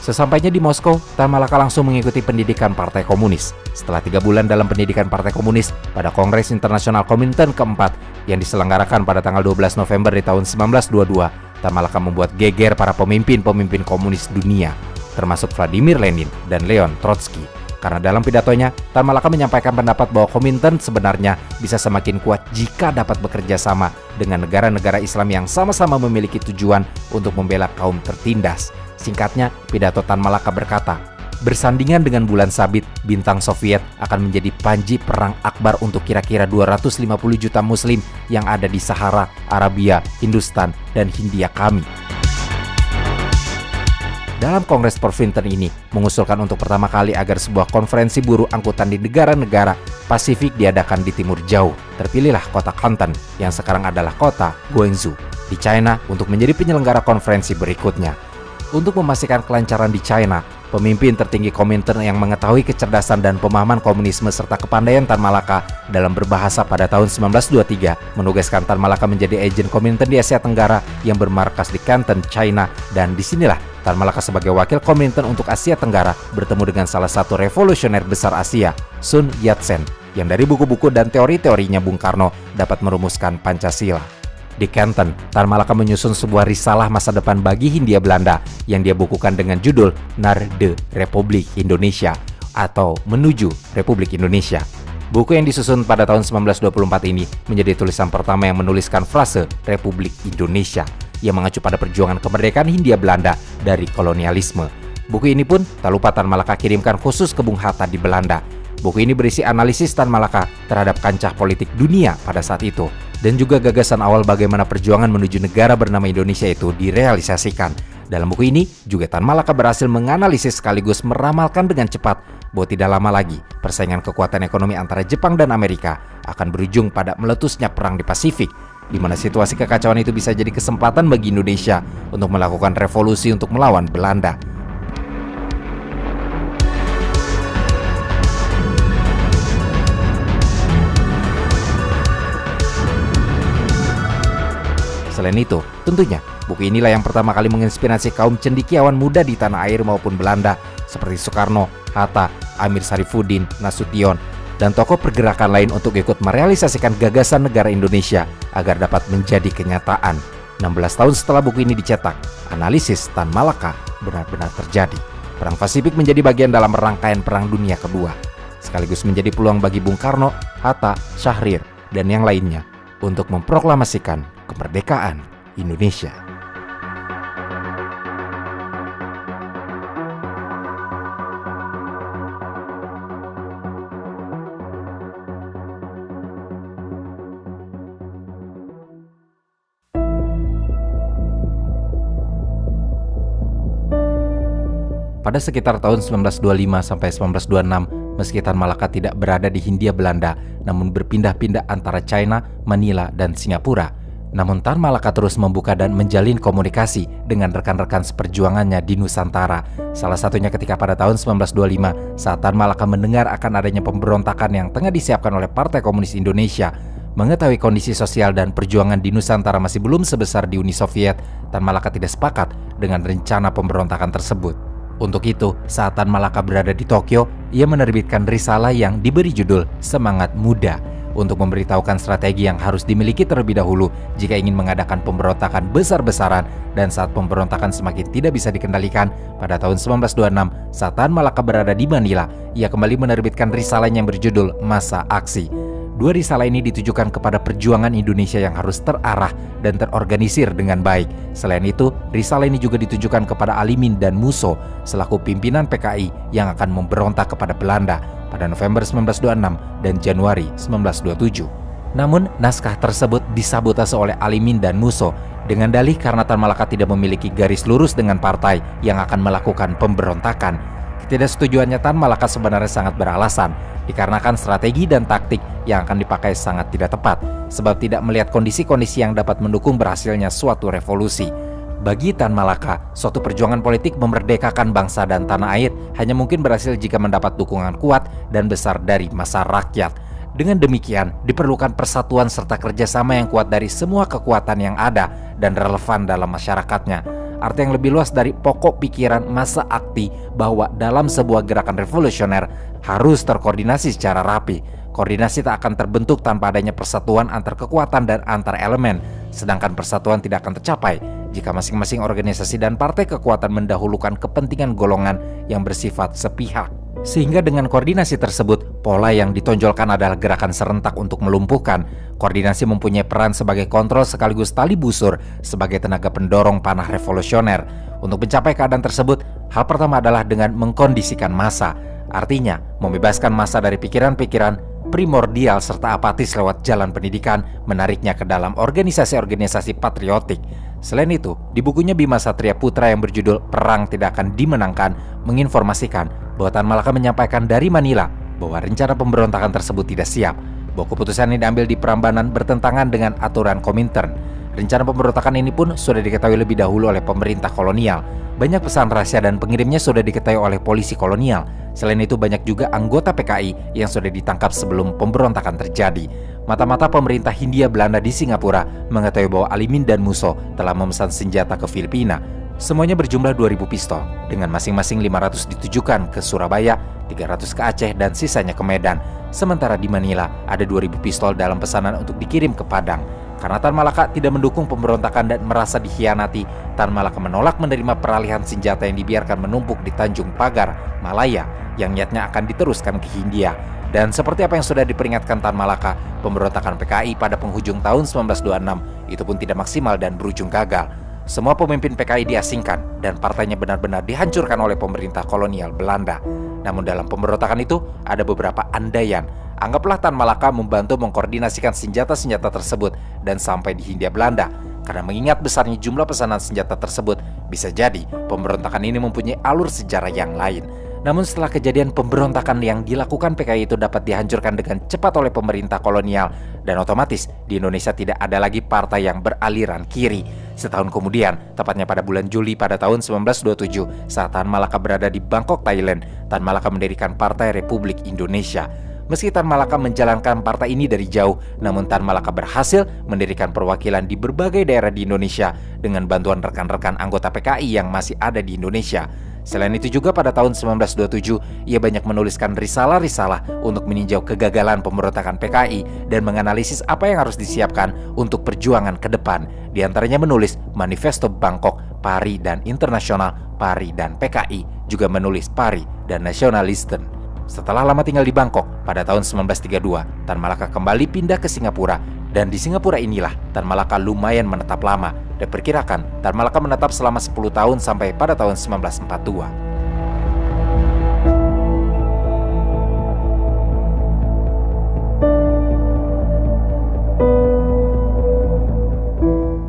Sesampainya di Moskow, Tan Malaka langsung mengikuti pendidikan Partai Komunis. Setelah 3 bulan dalam pendidikan Partai Komunis, pada Kongres Internasional Komintern keempat yang diselenggarakan pada tanggal 12 November di tahun 1922, Tan Malaka membuat geger para pemimpin-pemimpin komunis dunia, termasuk Vladimir Lenin dan Leon Trotsky. Karena dalam pidatonya, Tan Malaka menyampaikan pendapat bahwa Komintern sebenarnya bisa semakin kuat jika dapat bekerja sama dengan negara-negara Islam yang sama-sama memiliki tujuan untuk membela kaum tertindas. Singkatnya, pidato Tan Malaka berkata, bersandingan dengan bulan sabit, bintang Soviet akan menjadi panji perang akbar untuk kira-kira 250 juta muslim yang ada di Sahara, Arabia, Hindustan, dan Hindia kami. Dalam Kongres Komintern ini mengusulkan untuk pertama kali agar sebuah konferensi buruh angkutan di negara-negara Pasifik diadakan di timur jauh. Terpilihlah kota Canton yang sekarang adalah kota Guangzhou di China untuk menjadi penyelenggara konferensi berikutnya. Untuk memastikan kelancaran di China, Pemimpin tertinggi Komintern yang mengetahui kecerdasan dan pemahaman komunisme serta kepandaian Tan Malaka dalam berbahasa pada tahun 1923 menugaskan Tan Malaka menjadi agen Komintern di Asia Tenggara yang bermarkas di Canton, China, dan disinilah Tan Malaka sebagai wakil Komintern untuk Asia Tenggara bertemu dengan salah satu revolusioner besar Asia, Sun Yat-sen, yang dari buku-buku dan teori-teorinya Bung Karno dapat merumuskan Pancasila. Di Canton, Tan Malaka menyusun sebuah risalah masa depan bagi Hindia Belanda yang dia bukukan dengan judul Naar de Republiek Indonesia atau Menuju Republik Indonesia. Buku yang disusun pada tahun 1924 ini menjadi tulisan pertama yang menuliskan frase Republik Indonesia yang mengacu pada perjuangan kemerdekaan Hindia Belanda dari kolonialisme. Buku ini pun tak lupa Tan Malaka kirimkan khusus ke Bung Hatta di Belanda. Buku ini berisi analisis Tan Malaka terhadap kancah politik dunia pada saat itu, dan juga gagasan awal bagaimana perjuangan menuju negara bernama Indonesia itu direalisasikan. Dalam buku ini, juga Tan Malaka berhasil menganalisis sekaligus meramalkan dengan cepat bahwa tidak lama lagi persaingan kekuatan ekonomi antara Jepang dan Amerika akan berujung pada meletusnya perang di Pasifik, di mana situasi kekacauan itu bisa jadi kesempatan bagi Indonesia untuk melakukan revolusi untuk melawan Belanda. Selain itu, tentunya buku inilah yang pertama kali menginspirasi kaum cendekiawan muda di tanah air maupun Belanda seperti Soekarno, Hatta, Amir Sarifuddin, Nasution, dan tokoh pergerakan lain untuk ikut merealisasikan gagasan negara Indonesia agar dapat menjadi kenyataan. 16 tahun setelah buku ini dicetak, analisis Tan Malaka benar-benar terjadi. Perang Pasifik menjadi bagian dalam rangkaian Perang Dunia Kedua, sekaligus menjadi peluang bagi Bung Karno, Hatta, Syahrir, dan yang lainnya untuk memproklamasikan kemerdekaan Indonesia. Pada sekitar tahun 1925 sampai 1926, meski Tan Malaka tidak berada di Hindia Belanda, namun berpindah-pindah antara China, Manila, dan Singapura. Namun Tan Malaka terus membuka dan menjalin komunikasi dengan rekan-rekan seperjuangannya di Nusantara. Salah satunya ketika pada tahun 1925 saat Tan Malaka mendengar akan adanya pemberontakan yang tengah disiapkan oleh Partai Komunis Indonesia. Mengetahui kondisi sosial dan perjuangan di Nusantara masih belum sebesar di Uni Soviet, Tan Malaka tidak sepakat dengan rencana pemberontakan tersebut. Untuk itu, saat Tan Malaka berada di Tokyo, ia menerbitkan risalah yang diberi judul Semangat Muda untuk memberitahukan strategi yang harus dimiliki terlebih dahulu jika ingin mengadakan pemberontakan besar-besaran, dan saat pemberontakan semakin tidak bisa dikendalikan. Pada tahun 1926, saat Tan Malaka berada di Manila, ia kembali menerbitkan risalah yang berjudul Masa Aksi. Dua risalah ini ditujukan kepada perjuangan Indonesia yang harus terarah dan terorganisir dengan baik. Selain itu, risalah ini juga ditujukan kepada Alimin dan Musso selaku pimpinan PKI yang akan memberontak kepada Belanda pada November 1926 dan Januari 1927. Namun, naskah tersebut disabotase oleh Alimin dan Musso dengan dalih karena Tan Malaka tidak memiliki garis lurus dengan partai yang akan melakukan pemberontakan. Ketidaksetujuannya Tan Malaka sebenarnya sangat beralasan, dikarenakan strategi dan taktik yang akan dipakai sangat tidak tepat, sebab tidak melihat kondisi-kondisi yang dapat mendukung berhasilnya suatu revolusi. Bagi Tan Malaka, suatu perjuangan politik memerdekakan bangsa dan tanah air hanya mungkin berhasil jika mendapat dukungan kuat dan besar dari massa rakyat. Dengan demikian, diperlukan persatuan serta kerjasama yang kuat dari semua kekuatan yang ada dan relevan dalam masyarakatnya. Arti yang lebih luas dari pokok pikiran massa akti bahwa dalam sebuah gerakan revolusioner harus terkoordinasi secara rapi. Koordinasi tak akan terbentuk tanpa adanya persatuan antar kekuatan dan antar elemen, sedangkan persatuan tidak akan tercapai jika masing-masing organisasi dan partai kekuatan mendahulukan kepentingan golongan yang bersifat sepihak. Sehingga dengan koordinasi tersebut, pola yang ditonjolkan adalah gerakan serentak untuk melumpuhkan. Koordinasi mempunyai peran sebagai kontrol sekaligus tali busur sebagai tenaga pendorong panah revolusioner. Untuk mencapai keadaan tersebut, hal pertama adalah dengan mengkondisikan massa. Artinya, membebaskan massa dari pikiran-pikiran primordial serta apatis lewat jalan pendidikan, menariknya ke dalam organisasi-organisasi patriotik. Selain itu, di bukunya Bima Satria Putra yang berjudul Perang Tidak Akan Dimenangkan, menginformasikan bahwa Tan Malaka menyampaikan dari Manila bahwa rencana pemberontakan tersebut tidak siap, bahwa keputusan ini diambil di Prambanan bertentangan dengan aturan Komintern. Rencana pemberontakan ini pun sudah diketahui lebih dahulu oleh pemerintah kolonial. Banyak pesan rahasia dan pengirimnya sudah diketahui oleh polisi kolonial. Selain itu banyak juga anggota PKI yang sudah ditangkap sebelum pemberontakan terjadi. Mata-mata pemerintah Hindia Belanda di Singapura mengetahui bahwa Alimin dan Musso telah memesan senjata ke Filipina. Semuanya berjumlah 2.000 pistol, dengan masing-masing 500 ditujukan ke Surabaya, 300 ke Aceh, dan sisanya ke Medan. Sementara di Manila ada 2.000 pistol dalam pesanan untuk dikirim ke Padang. Karena Tan Malaka tidak mendukung pemberontakan dan merasa dikhianati, Tan Malaka menolak menerima peralihan senjata yang dibiarkan menumpuk di Tanjung Pagar, Malaya, yang niatnya akan diteruskan ke Hindia. Dan seperti apa yang sudah diperingatkan Tan Malaka, pemberontakan PKI pada penghujung tahun 1926 itu pun tidak maksimal dan berujung gagal. Semua pemimpin PKI diasingkan dan partainya benar-benar dihancurkan oleh pemerintah kolonial Belanda. Namun dalam pemberontakan itu ada beberapa andaian. Anggaplah Tan Malaka membantu mengkoordinasikan senjata-senjata tersebut dan sampai di Hindia Belanda. Karena mengingat besarnya jumlah pesanan senjata tersebut, bisa jadi pemberontakan ini mempunyai alur sejarah yang lain. Namun setelah kejadian pemberontakan yang dilakukan PKI itu dapat dihancurkan dengan cepat oleh pemerintah kolonial, dan otomatis di Indonesia tidak ada lagi partai yang beraliran kiri. Setahun kemudian, tepatnya pada bulan Juli pada tahun 1927, saat Tan Malaka berada di Bangkok, Thailand, Tan Malaka mendirikan Partai Republik Indonesia. Meski Tan Malaka menjalankan partai ini dari jauh, namun Tan Malaka berhasil mendirikan perwakilan di berbagai daerah di Indonesia dengan bantuan rekan-rekan anggota PKI yang masih ada di Indonesia. Selain itu juga pada tahun 1927, ia banyak menuliskan risalah-risalah untuk meninjau kegagalan pemberontakan PKI dan menganalisis apa yang harus disiapkan untuk perjuangan ke depan. Di antaranya menulis Manifesto Bangkok, Pari dan Internasional, Pari dan PKI, juga menulis Pari dan Nasionalisten. Setelah lama tinggal di Bangkok, pada tahun 1932, Tan Malaka kembali pindah ke Singapura. Dan di Singapura inilah Tan Malaka lumayan menetap lama. Diperkirakan Tan Malaka menetap selama 10 tahun sampai pada tahun 1942.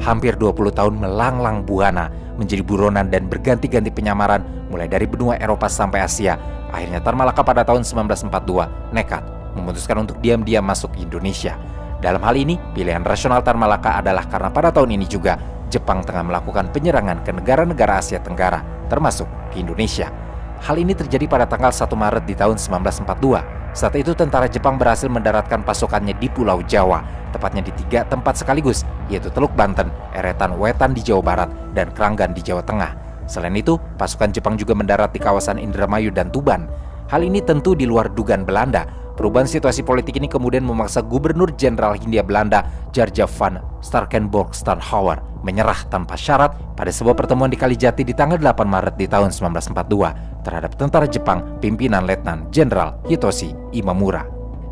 Hampir 20 tahun melanglang buana, menjadi buronan dan berganti-ganti penyamaran mulai dari benua Eropa sampai Asia. Akhirnya Tan Malaka pada tahun 1942 nekat memutuskan untuk diam-diam masuk Indonesia. Dalam hal ini, pilihan rasional Tan Malaka adalah karena pada tahun ini juga Jepang tengah melakukan penyerangan ke negara-negara Asia Tenggara, termasuk ke Indonesia. Hal ini terjadi pada tanggal 1 Maret di tahun 1942. Saat itu tentara Jepang berhasil mendaratkan pasukannya di Pulau Jawa, tepatnya di 3 tempat sekaligus, yaitu Teluk Banten, Eretan Wetan di Jawa Barat, dan Kranggan di Jawa Tengah. Selain itu, pasukan Jepang juga mendarat di kawasan Indramayu dan Tuban. Hal ini tentu di luar dugaan Belanda. Perubahan situasi politik ini kemudian memaksa Gubernur Jenderal Hindia Belanda, Jarja van Starkenborg-Steenhouwer, menyerah tanpa syarat pada sebuah pertemuan di Kalijati di tanggal 8 Maret di tahun 1942 terhadap tentara Jepang pimpinan Letnan Jenderal Hitoshi Imamura.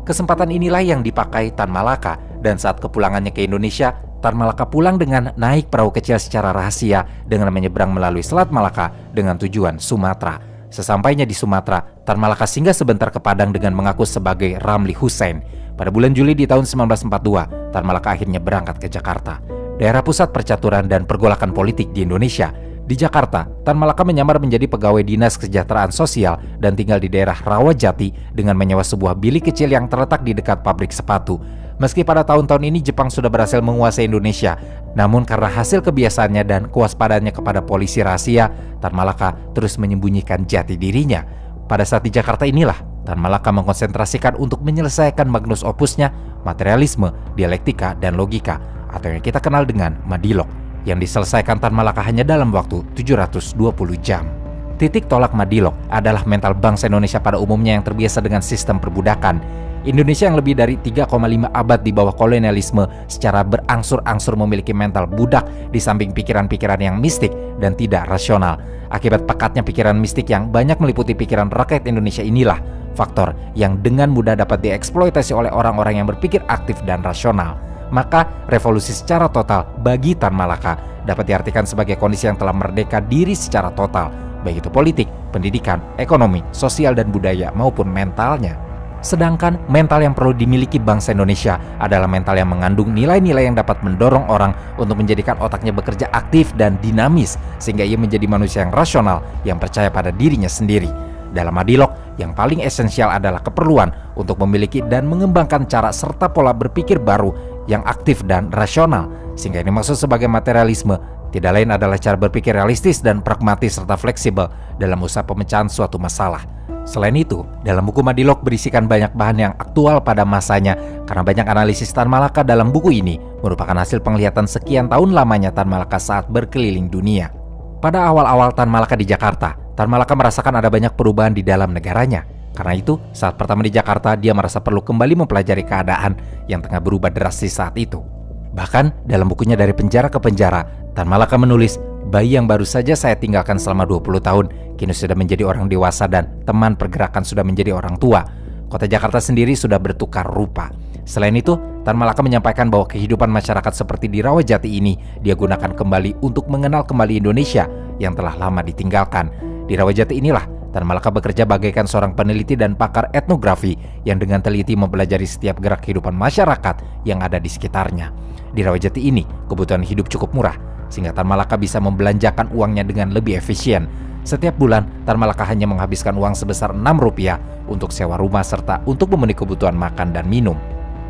Kesempatan inilah yang dipakai Tan Malaka, dan saat kepulangannya ke Indonesia, Tan Malaka pulang dengan naik perahu kecil secara rahasia dengan menyeberang melalui Selat Malaka dengan tujuan Sumatera. Sesampainya di Sumatera, Tan Malaka singgah sebentar ke Padang dengan mengaku sebagai Ramli Hussein. Pada bulan Juli di tahun 1942, Tan Malaka akhirnya berangkat ke Jakarta, daerah pusat percaturan dan pergolakan politik di Indonesia. Di Jakarta, Tan Malaka menyamar menjadi pegawai dinas kesejahteraan sosial dan tinggal di daerah Rawajati dengan menyewa sebuah bilik kecil yang terletak di dekat pabrik sepatu. Meski pada tahun-tahun ini Jepang sudah berhasil menguasai Indonesia, namun karena hasil kebiasaannya dan kewaspadaannya kepada polisi rahasia, Tan Malaka terus menyembunyikan jati dirinya. Pada saat di Jakarta inilah, Tan Malaka mengkonsentrasikan untuk menyelesaikan magnus opusnya, materialisme, dialektika, dan logika, atau yang kita kenal dengan Madilog, yang diselesaikan Tan Malaka hanya dalam waktu 720 jam. Titik tolak Madilog adalah mental bangsa Indonesia pada umumnya yang terbiasa dengan sistem perbudakan. Indonesia yang lebih dari 3,5 abad di bawah kolonialisme secara berangsur-angsur memiliki mental budak di samping pikiran-pikiran yang mistik dan tidak rasional. Akibat pekatnya pikiran mistik yang banyak meliputi pikiran rakyat Indonesia inilah faktor yang dengan mudah dapat dieksploitasi oleh orang-orang yang berpikir aktif dan rasional. Maka revolusi secara total bagi Tan Malaka dapat diartikan sebagai kondisi yang telah merdeka diri secara total, baik itu politik, pendidikan, ekonomi, sosial dan budaya maupun mentalnya. Sedangkan mental yang perlu dimiliki bangsa Indonesia adalah mental yang mengandung nilai-nilai yang dapat mendorong orang untuk menjadikan otaknya bekerja aktif dan dinamis, sehingga ia menjadi manusia yang rasional, yang percaya pada dirinya sendiri. Dalam Madilog, yang paling esensial adalah keperluan untuk memiliki dan mengembangkan cara serta pola berpikir baru yang aktif dan rasional, sehingga ini maksud sebagai materialisme tidak lain adalah cara berpikir realistis dan pragmatis serta fleksibel dalam usaha pemecahan suatu masalah. Selain itu, dalam buku Madilog berisikan banyak bahan yang aktual pada masanya karena banyak analisis Tan Malaka dalam buku ini merupakan hasil penglihatan sekian tahun lamanya Tan Malaka saat berkeliling dunia. Pada awal-awal Tan Malaka di Jakarta, Tan Malaka merasakan ada banyak perubahan di dalam negaranya. Karena itu, saat pertama di Jakarta, dia merasa perlu kembali mempelajari keadaan yang tengah berubah drastis saat itu. Bahkan, dalam bukunya Dari Penjara ke Penjara, Tan Malaka menulis, "Bayi yang baru saja saya tinggalkan selama 20 tahun, kini sudah menjadi orang dewasa dan teman pergerakan sudah menjadi orang tua. Kota Jakarta sendiri sudah bertukar rupa." Selain itu, Tan Malaka menyampaikan bahwa kehidupan masyarakat seperti di Rawajati ini dia gunakan kembali untuk mengenal kembali Indonesia yang telah lama ditinggalkan. Di Rawajati inilah Tan Malaka bekerja bagaikan seorang peneliti dan pakar etnografi yang dengan teliti mempelajari setiap gerak kehidupan masyarakat yang ada di sekitarnya. Di Rawajati ini, kebutuhan hidup cukup murah, sehingga Tan Malaka bisa membelanjakan uangnya dengan lebih efisien. Setiap bulan, Tan Malaka hanya menghabiskan uang sebesar Rp6 untuk sewa rumah serta untuk memenuhi kebutuhan makan dan minum.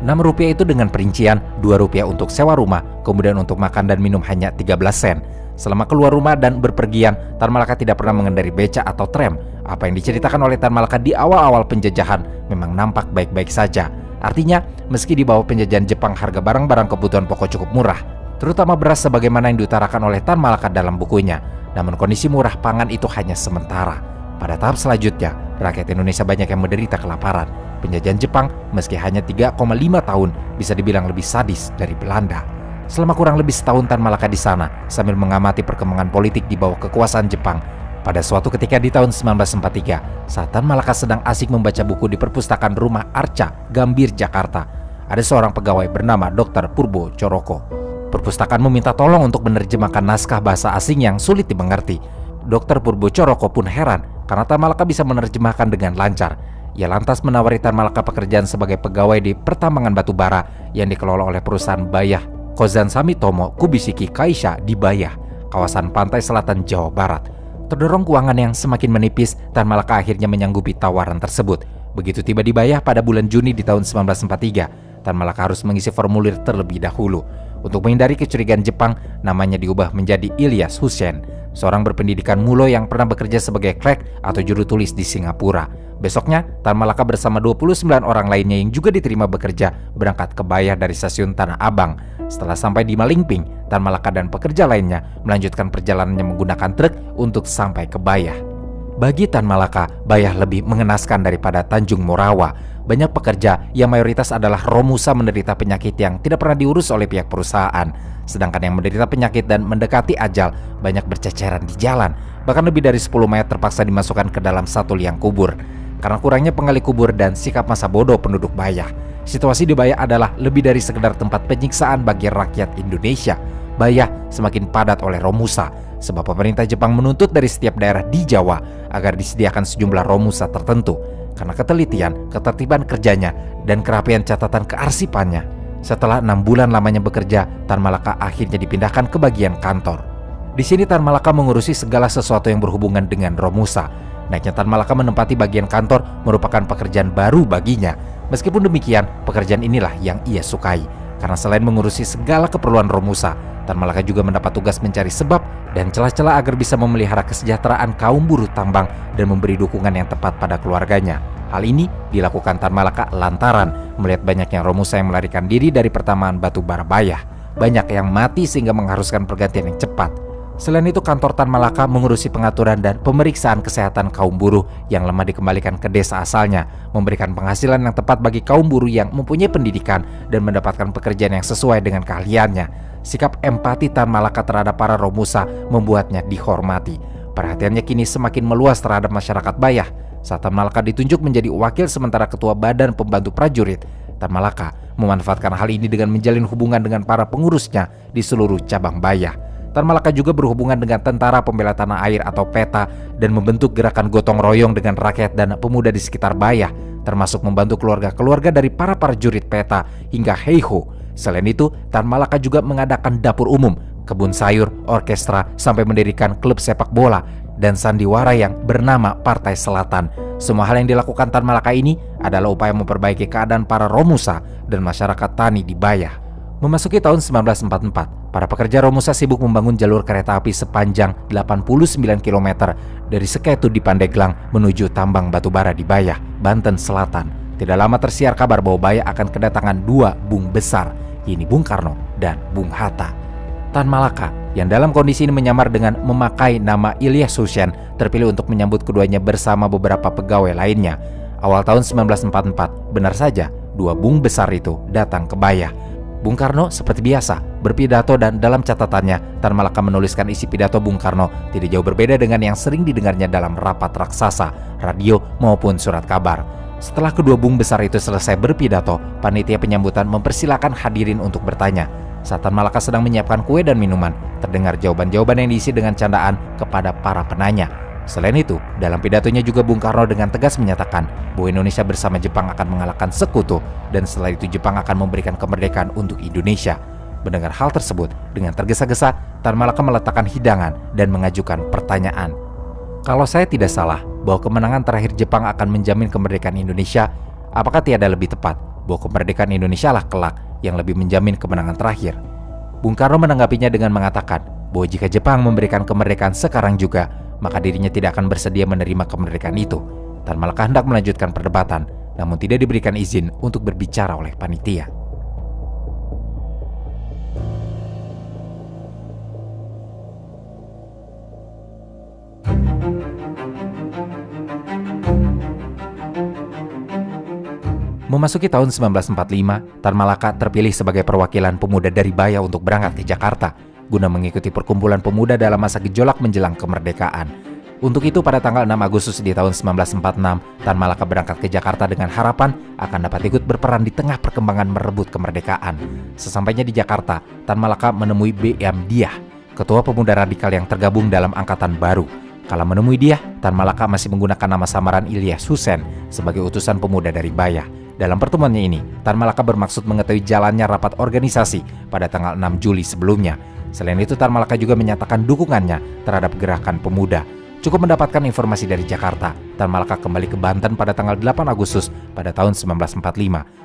Rp6 itu dengan perincian Rp2 untuk sewa rumah, kemudian untuk makan dan minum hanya 13 sen. Selama keluar rumah dan berpergian, Tan Malaka tidak pernah mengendari beca atau tram. Apa yang diceritakan oleh Tan Malaka di awal-awal penjajahan memang nampak baik-baik saja. Artinya, meski di bawah penjajahan Jepang harga barang-barang kebutuhan pokok cukup murah, terutama beras sebagaimana yang diutarakan oleh Tan Malaka dalam bukunya. Namun kondisi murah pangan itu hanya sementara. Pada tahap selanjutnya, rakyat Indonesia banyak yang menderita kelaparan. Penjajahan Jepang meski hanya 3,5 tahun bisa dibilang lebih sadis dari Belanda. Selama kurang lebih setahun Tan Malaka di sana sambil mengamati perkembangan politik di bawah kekuasaan Jepang. Pada suatu ketika di tahun 1943, saat Tan Malaka sedang asik membaca buku di perpustakaan Rumah Arca, Gambir, Jakarta, ada seorang pegawai bernama Dr. Purbo Coroko. Perpustakaan meminta tolong untuk menerjemahkan naskah bahasa asing yang sulit dimengerti. Dr. Purbo Coroko pun heran karena Tan Malaka bisa menerjemahkan dengan lancar. Ia lantas menawari Tan Malaka pekerjaan sebagai pegawai di pertambangan batu bara yang dikelola oleh perusahaan Bayah Kozan Samitomo Kubishiki Kaisha di Bayah, kawasan pantai selatan Jawa Barat. Terdorong keuangan yang semakin menipis, Tan Malaka akhirnya menyanggupi tawaran tersebut. Begitu tiba di Bayah pada bulan Juni di tahun 1943, Tan Malaka harus mengisi formulir terlebih dahulu. Untuk menghindari kecurigaan Jepang, namanya diubah menjadi Ilyas Hussein, seorang berpendidikan mulo yang pernah bekerja sebagai clerk atau juru tulis di Singapura. Besoknya, Tan Malaka bersama 29 orang lainnya yang juga diterima bekerja berangkat ke Bayah dari stasiun Tanah Abang. Setelah sampai di Malingping, Tan Malaka dan pekerja lainnya melanjutkan perjalanannya menggunakan truk untuk sampai ke Bayah. Bagi Tan Malaka, Bayah lebih mengenaskan daripada Tanjung Morawa. Banyak pekerja yang mayoritas adalah Romusa menderita penyakit yang tidak pernah diurus oleh pihak perusahaan. Sedangkan yang menderita penyakit dan mendekati ajal banyak berceceran di jalan. Bahkan lebih dari 10 mayat terpaksa dimasukkan ke dalam satu liang kubur karena kurangnya penggali kubur dan sikap masa bodoh penduduk Bayah. Situasi di Bayah adalah lebih dari sekedar tempat penyiksaan bagi rakyat Indonesia. Bayah semakin padat oleh Romusa, sebab pemerintah Jepang menuntut dari setiap daerah di Jawa agar disediakan sejumlah Romusa tertentu. Karena ketelitian, ketertiban kerjanya, dan kerapian catatan kearsipannya, setelah 6 bulan lamanya bekerja, Tan Malaka akhirnya dipindahkan ke bagian kantor. Di sini Tan Malaka mengurusi segala sesuatu yang berhubungan dengan Romusa. Naiknya Tan Malaka menempati bagian kantor merupakan pekerjaan baru baginya. Meskipun demikian, pekerjaan inilah yang ia sukai. Karena selain mengurusi segala keperluan Romusa, Tan Malaka juga mendapat tugas mencari sebab dan celah-celah agar bisa memelihara kesejahteraan kaum buruh tambang dan memberi dukungan yang tepat pada keluarganya. Hal ini dilakukan Tan Malaka lantaran melihat banyaknya Romusa yang melarikan diri dari pertambangan batu bara Bayah. Banyak yang mati sehingga mengharuskan pergantian yang cepat. Selain itu, kantor Tan Malaka mengurusi pengaturan dan pemeriksaan kesehatan kaum buruh yang lemah dikembalikan ke desa asalnya, memberikan penghasilan yang tepat bagi kaum buruh yang mempunyai pendidikan dan mendapatkan pekerjaan yang sesuai dengan keahliannya. Sikap empati Tan Malaka terhadap para Romusa membuatnya dihormati. Perhatiannya kini semakin meluas terhadap masyarakat Bayah. Saat Tan Malaka ditunjuk menjadi wakil sementara ketua Badan Pembantu Prajurit, Tan Malaka memanfaatkan hal ini dengan menjalin hubungan dengan para pengurusnya di seluruh cabang Bayah. Tan Malaka juga berhubungan dengan Tentara Pembela Tanah Air atau PETA dan membentuk gerakan gotong royong dengan rakyat dan pemuda di sekitar Bayah, termasuk membantu keluarga-keluarga dari para prajurit PETA hingga Heiho. Selain itu, Tan Malaka juga mengadakan dapur umum, kebun sayur, orkestra, sampai mendirikan klub sepak bola dan sandiwara yang bernama Partai Selatan. Semua hal yang dilakukan Tan Malaka ini adalah upaya memperbaiki keadaan para Romusa dan masyarakat tani di Bayah. Memasuki tahun 1944, para pekerja Romusa sibuk membangun jalur kereta api sepanjang 89 km dari Seketu di Pandeglang menuju tambang batubara di Bayah, Banten Selatan. Tidak lama tersiar kabar bahwa Bayah akan kedatangan dua bung besar, yaitu Bung Karno dan Bung Hatta. Tan Malaka, yang dalam kondisi ini menyamar dengan memakai nama Ilyas Hussein, terpilih untuk menyambut keduanya bersama beberapa pegawai lainnya. Awal tahun 1944, benar saja, dua bung besar itu datang ke Bayah. Bung Karno seperti biasa berpidato, dan dalam catatannya Tan Malaka menuliskan isi pidato Bung Karno tidak jauh berbeda dengan yang sering didengarnya dalam rapat raksasa, radio maupun surat kabar. Setelah kedua bung besar itu selesai berpidato, panitia penyambutan mempersilakan hadirin untuk bertanya. Saat Tan Malaka sedang menyiapkan kue dan minuman, terdengar jawaban-jawaban yang diisi dengan candaan kepada para penanya. Selain itu, dalam pidatonya juga Bung Karno dengan tegas menyatakan bahwa Indonesia bersama Jepang akan mengalahkan sekutu, dan setelah itu Jepang akan memberikan kemerdekaan untuk Indonesia. Mendengar hal tersebut, dengan tergesa-gesa, Tan Malaka meletakkan hidangan dan mengajukan pertanyaan. Kalau saya tidak salah bahwa kemenangan terakhir Jepang akan menjamin kemerdekaan Indonesia, apakah tiada lebih tepat bahwa kemerdekaan Indonesia lah kelak yang lebih menjamin kemenangan terakhir? Bung Karno menanggapinya dengan mengatakan bahwa jika Jepang memberikan kemerdekaan sekarang juga, maka dirinya tidak akan bersedia menerima kemerdekaan itu. Tan Malaka hendak melanjutkan perdebatan, namun tidak diberikan izin untuk berbicara oleh panitia. Memasuki tahun 1945, Tan Malaka terpilih sebagai perwakilan pemuda dari Bayah untuk berangkat ke Jakarta guna mengikuti perkumpulan pemuda dalam masa gejolak menjelang kemerdekaan. Untuk itu pada tanggal 6 Agustus di tahun 1946, Tan Malaka berangkat ke Jakarta dengan harapan akan dapat ikut berperan di tengah perkembangan merebut kemerdekaan. Sesampainya di Jakarta, Tan Malaka menemui B.M. Diah, ketua pemuda radikal yang tergabung dalam angkatan baru. Kala menemui dia, Tan Malaka masih menggunakan nama samaran Ilyas Hussein sebagai utusan pemuda dari Bayah. Dalam pertemuannya ini, Tan Malaka bermaksud mengetahui jalannya rapat organisasi pada tanggal 6 Juli sebelumnya. Selain itu, Tan Malaka juga menyatakan dukungannya terhadap gerakan pemuda. Cukup mendapatkan informasi dari Jakarta, Tan Malaka kembali ke Banten pada tanggal 8 Agustus pada tahun 1945.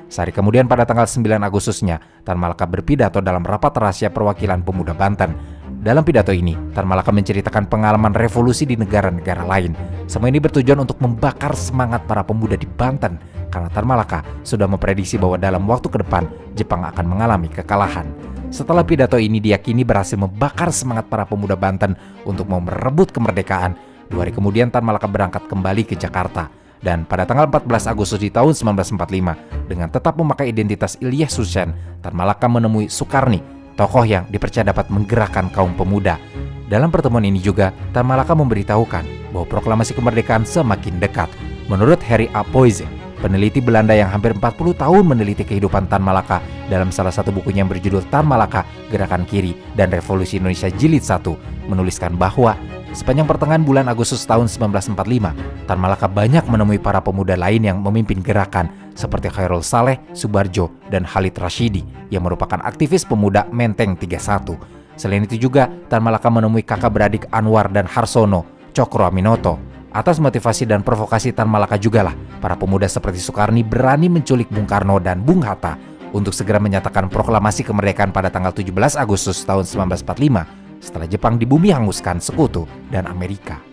Sehari kemudian pada tanggal 9 Agustusnya, Tan Malaka berpidato dalam rapat rahasia perwakilan pemuda Banten. Dalam pidato ini, Tan Malaka menceritakan pengalaman revolusi di negara-negara lain. Semua ini bertujuan untuk membakar semangat para pemuda di Banten, karena Tan Malaka sudah memprediksi bahwa dalam waktu ke depan, Jepang akan mengalami kekalahan. Setelah pidato ini diyakini berhasil membakar semangat para pemuda Banten untuk mau merebut kemerdekaan, 2 hari kemudian Tan Malaka berangkat kembali ke Jakarta. Dan pada tanggal 14 Agustus di tahun 1945, dengan tetap memakai identitas Ilyas Hussein, Tan Malaka menemui Sukarni, tokoh yang dipercaya dapat menggerakkan kaum pemuda. Dalam pertemuan ini juga, Tan Malaka memberitahukan bahwa proklamasi kemerdekaan semakin dekat. Menurut Harry A. Poise, peneliti Belanda yang hampir 40 tahun meneliti kehidupan Tan Malaka, dalam salah satu bukunya yang berjudul Tan Malaka, Gerakan Kiri dan Revolusi Indonesia Jilid 1, menuliskan bahwa sepanjang pertengahan bulan Agustus tahun 1945, Tan Malaka banyak menemui para pemuda lain yang memimpin gerakan seperti Khairul Saleh, Subarjo, dan Khalid Rashidi yang merupakan aktivis pemuda Menteng 31. Selain itu juga, Tan Malaka menemui kakak beradik Anwar dan Harsono, Cokro Aminoto. Atas motivasi dan provokasi Tan Malaka jugalah para pemuda seperti Sukarni berani menculik Bung Karno dan Bung Hatta untuk segera menyatakan proklamasi kemerdekaan pada tanggal 17 Agustus tahun 1945 setelah Jepang di bumi hanguskan sekutu dan Amerika.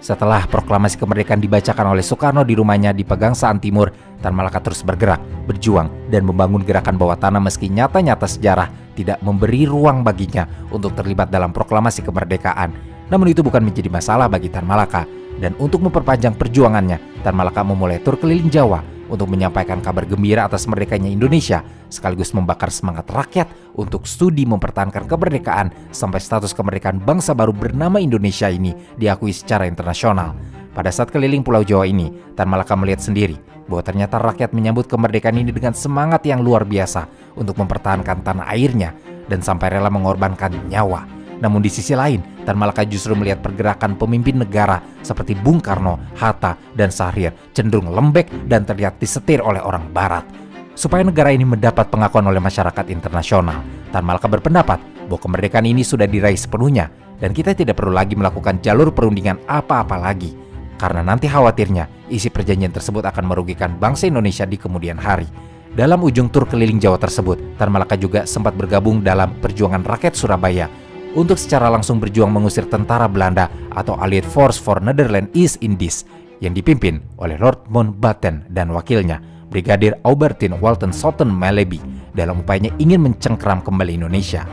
Setelah proklamasi kemerdekaan dibacakan oleh Soekarno di rumahnya di Pegangsaan Timur, Tan Malaka terus bergerak, berjuang, dan membangun gerakan bawah tanah meski nyata-nyata sejarah tidak memberi ruang baginya untuk terlibat dalam proklamasi kemerdekaan. Namun itu bukan menjadi masalah bagi Tan Malaka. Dan untuk memperpanjang perjuangannya, Tan Malaka memulai tur keliling Jawa untuk menyampaikan kabar gembira atas merdekanya Indonesia, sekaligus membakar semangat rakyat untuk studi mempertahankan kemerdekaan sampai status kemerdekaan bangsa baru bernama Indonesia ini diakui secara internasional. Pada saat keliling Pulau Jawa ini, Tan Malaka melihat sendiri bahwa ternyata rakyat menyambut kemerdekaan ini dengan semangat yang luar biasa untuk mempertahankan tanah airnya dan sampai rela mengorbankan nyawa. Namun di sisi lain, Tan Malaka justru melihat pergerakan pemimpin negara seperti Bung Karno, Hatta, dan Syahrir cenderung lembek dan terlihat disetir oleh orang Barat. Supaya negara ini mendapat pengakuan oleh masyarakat internasional, Tan Malaka berpendapat bahwa kemerdekaan ini sudah diraih sepenuhnya dan kita tidak perlu lagi melakukan jalur perundingan apa-apa lagi. Karena nanti khawatirnya isi perjanjian tersebut akan merugikan bangsa Indonesia di kemudian hari. Dalam ujung tur keliling Jawa tersebut, Tan Malaka juga sempat bergabung dalam Perjuangan Rakyat Surabaya untuk secara langsung berjuang mengusir tentara Belanda atau Allied Force for Netherlands East Indies yang dipimpin oleh Lord Mountbatten dan wakilnya, Brigadir Aubertin Walton Sotten Maleby, dalam upayanya ingin mencengkeram kembali Indonesia.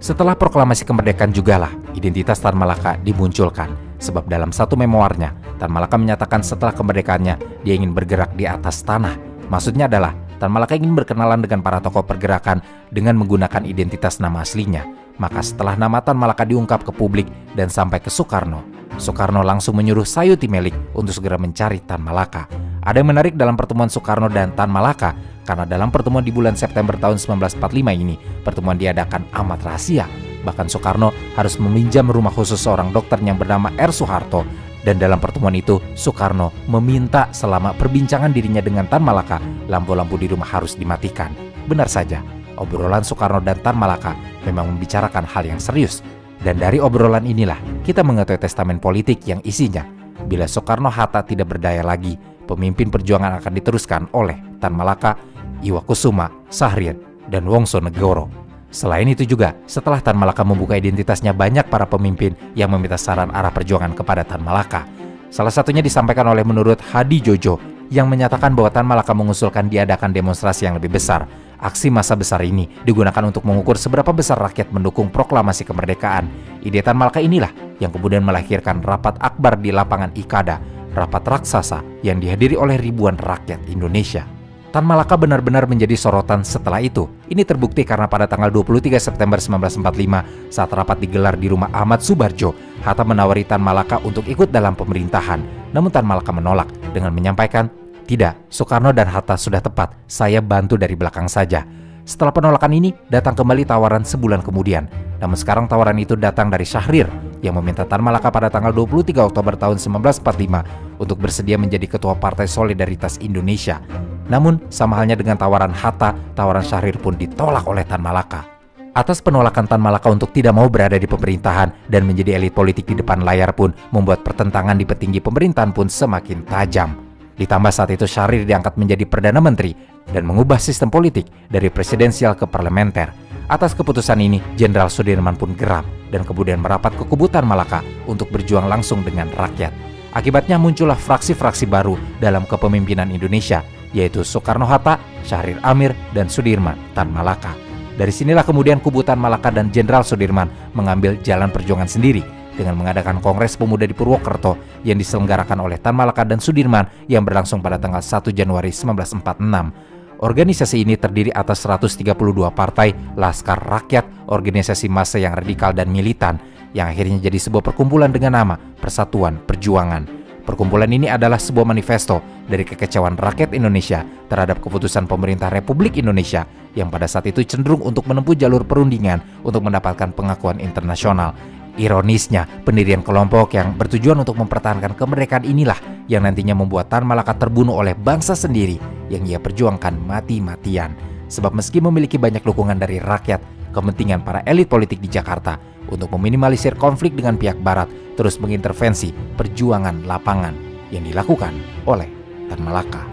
Setelah proklamasi kemerdekaan jugalah identitas Tan Malaka dimunculkan, sebab dalam satu memoarnya, Tan Malaka menyatakan setelah kemerdekaannya dia ingin bergerak di atas tanah. Maksudnya adalah Tan Malaka ingin berkenalan dengan para tokoh pergerakan dengan menggunakan identitas nama aslinya. Maka setelah nama Tan Malaka diungkap ke publik dan sampai ke Soekarno, Soekarno langsung menyuruh Sayuti Melik untuk segera mencari Tan Malaka. Ada yang menarik dalam pertemuan Soekarno dan Tan Malaka, karena dalam pertemuan di bulan September tahun 1945 ini, pertemuan diadakan amat rahasia. Bahkan Soekarno harus meminjam rumah khusus seorang dokter yang bernama R. Soeharto. Dan dalam pertemuan itu, Soekarno meminta selama perbincangan dirinya dengan Tan Malaka, lampu-lampu di rumah harus dimatikan. Benar saja, obrolan Soekarno dan Tan Malaka memang membicarakan hal yang serius. Dan dari obrolan inilah kita mengetahui testamen politik yang isinya, bila Soekarno-Hatta tidak berdaya lagi, pemimpin perjuangan akan diteruskan oleh Tan Malaka, Iwa Kusuma, Sahrir, dan Wongso Negoro. Selain itu juga, setelah Tan Malaka membuka identitasnya, banyak para pemimpin yang meminta saran arah perjuangan kepada Tan Malaka. Salah satunya disampaikan oleh menurut Hadi Jojo yang menyatakan bahwa Tan Malaka mengusulkan diadakan demonstrasi yang lebih besar. Aksi massa besar ini digunakan untuk mengukur seberapa besar rakyat mendukung proklamasi kemerdekaan. Ide Tan Malaka inilah yang kemudian melahirkan rapat akbar di lapangan Ikada, rapat raksasa yang dihadiri oleh ribuan rakyat Indonesia. Tan Malaka benar-benar menjadi sorotan setelah itu. Ini terbukti karena pada tanggal 23 September 1945 saat rapat digelar di rumah Ahmad Subarjo, Hatta menawari Tan Malaka untuk ikut dalam pemerintahan. Namun Tan Malaka menolak dengan menyampaikan, "Tidak, Soekarno dan Hatta sudah tepat, saya bantu dari belakang saja." Setelah penolakan ini, datang kembali tawaran sebulan kemudian. Namun sekarang tawaran itu datang dari Syahrir yang meminta Tan Malaka pada tanggal 23 Oktober tahun 1945 untuk bersedia menjadi ketua Partai Solidaritas Indonesia. Namun, sama halnya dengan tawaran Hatta, tawaran Syahrir pun ditolak oleh Tan Malaka. Atas penolakan Tan Malaka untuk tidak mau berada di pemerintahan dan menjadi elit politik di depan layar pun membuat pertentangan di petinggi pemerintahan pun semakin tajam. Ditambah saat itu Syahrir diangkat menjadi Perdana Menteri dan mengubah sistem politik dari presidensial ke parlementer. Atas keputusan ini, Jenderal Sudirman pun geram dan kemudian merapat ke kubu Tan Malaka untuk berjuang langsung dengan rakyat. Akibatnya muncullah fraksi-fraksi baru dalam kepemimpinan Indonesia, yaitu Soekarno-Hatta, Syahrir Amir, dan Sudirman Tan Malaka. Dari sinilah kemudian kubu Tan Malaka dan Jenderal Sudirman mengambil jalan perjuangan sendiri dengan mengadakan Kongres Pemuda di Purwokerto yang diselenggarakan oleh Tan Malaka dan Sudirman yang berlangsung pada tanggal 1 Januari 1946. Organisasi ini terdiri atas 132 partai, laskar rakyat, organisasi massa yang radikal dan militan, yang akhirnya jadi sebuah perkumpulan dengan nama Persatuan Perjuangan. Perkumpulan ini adalah sebuah manifesto dari kekecewaan rakyat Indonesia terhadap keputusan pemerintah Republik Indonesia yang pada saat itu cenderung untuk menempuh jalur perundingan untuk mendapatkan pengakuan internasional. Ironisnya, pendirian kelompok yang bertujuan untuk mempertahankan kemerdekaan inilah yang nantinya membuat Tan Malaka terbunuh oleh bangsa sendiri yang ia perjuangkan mati-matian. Sebab meski memiliki banyak dukungan dari rakyat, kepentingan para elit politik di Jakarta untuk meminimalisir konflik dengan pihak Barat terus mengintervensi perjuangan lapangan yang dilakukan oleh Tan Malaka.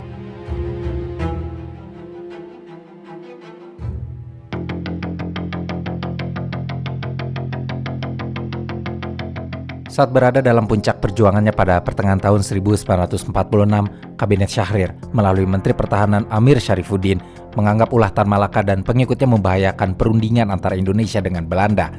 Saat berada dalam puncak perjuangannya pada pertengahan tahun 1946, Kabinet Syahrir melalui Menteri Pertahanan Amir Syarifuddin menganggap ulah Tan Malaka dan pengikutnya membahayakan perundingan antara Indonesia dengan Belanda.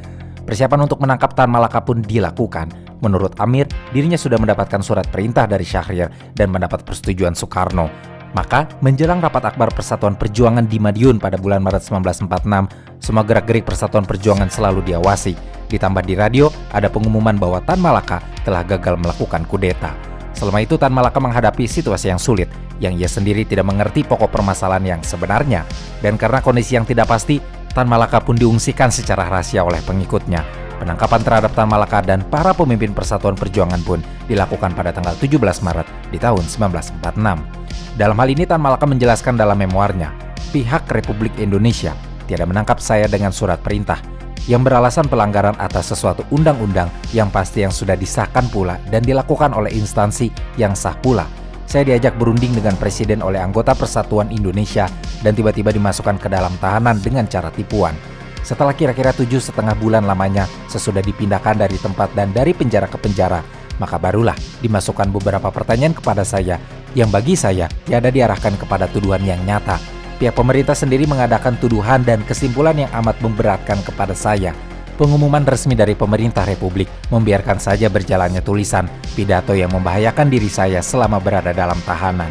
Persiapan untuk menangkap Tan Malaka pun dilakukan. Menurut Amir, dirinya sudah mendapatkan surat perintah dari Syahrir dan mendapat persetujuan Soekarno. Maka, menjelang rapat akbar Persatuan Perjuangan di Madiun pada bulan Maret 1946, semua gerak-gerik Persatuan Perjuangan selalu diawasi. Ditambah di radio, ada pengumuman bahwa Tan Malaka telah gagal melakukan kudeta. Selama itu Tan Malaka menghadapi situasi yang sulit, yang ia sendiri tidak mengerti pokok permasalahan yang sebenarnya. Dan karena kondisi yang tidak pasti, Tan Malaka pun diungsikan secara rahasia oleh pengikutnya. Penangkapan terhadap Tan Malaka dan para pemimpin Persatuan Perjuangan pun dilakukan pada tanggal 17 Maret di tahun 1946. Dalam hal ini Tan Malaka menjelaskan dalam memoarnya, pihak Republik Indonesia tidak menangkap saya dengan surat perintah yang beralasan pelanggaran atas sesuatu undang-undang yang pasti yang sudah disahkan pula dan dilakukan oleh instansi yang sah pula. saya diajak berunding dengan presiden oleh anggota Persatuan Indonesia dan tiba-tiba dimasukkan ke dalam tahanan dengan cara tipuan. Setelah kira-kira 7,5 bulan lamanya, sesudah dipindahkan dari tempat dan dari penjara ke penjara, maka barulah dimasukkan beberapa pertanyaan kepada saya yang bagi saya tiada diarahkan kepada tuduhan yang nyata. Pihak pemerintah sendiri mengadakan tuduhan dan kesimpulan yang amat memberatkan kepada saya. Pengumuman resmi dari pemerintah Republik membiarkan saja berjalannya tulisan pidato yang membahayakan diri saya selama berada dalam tahanan.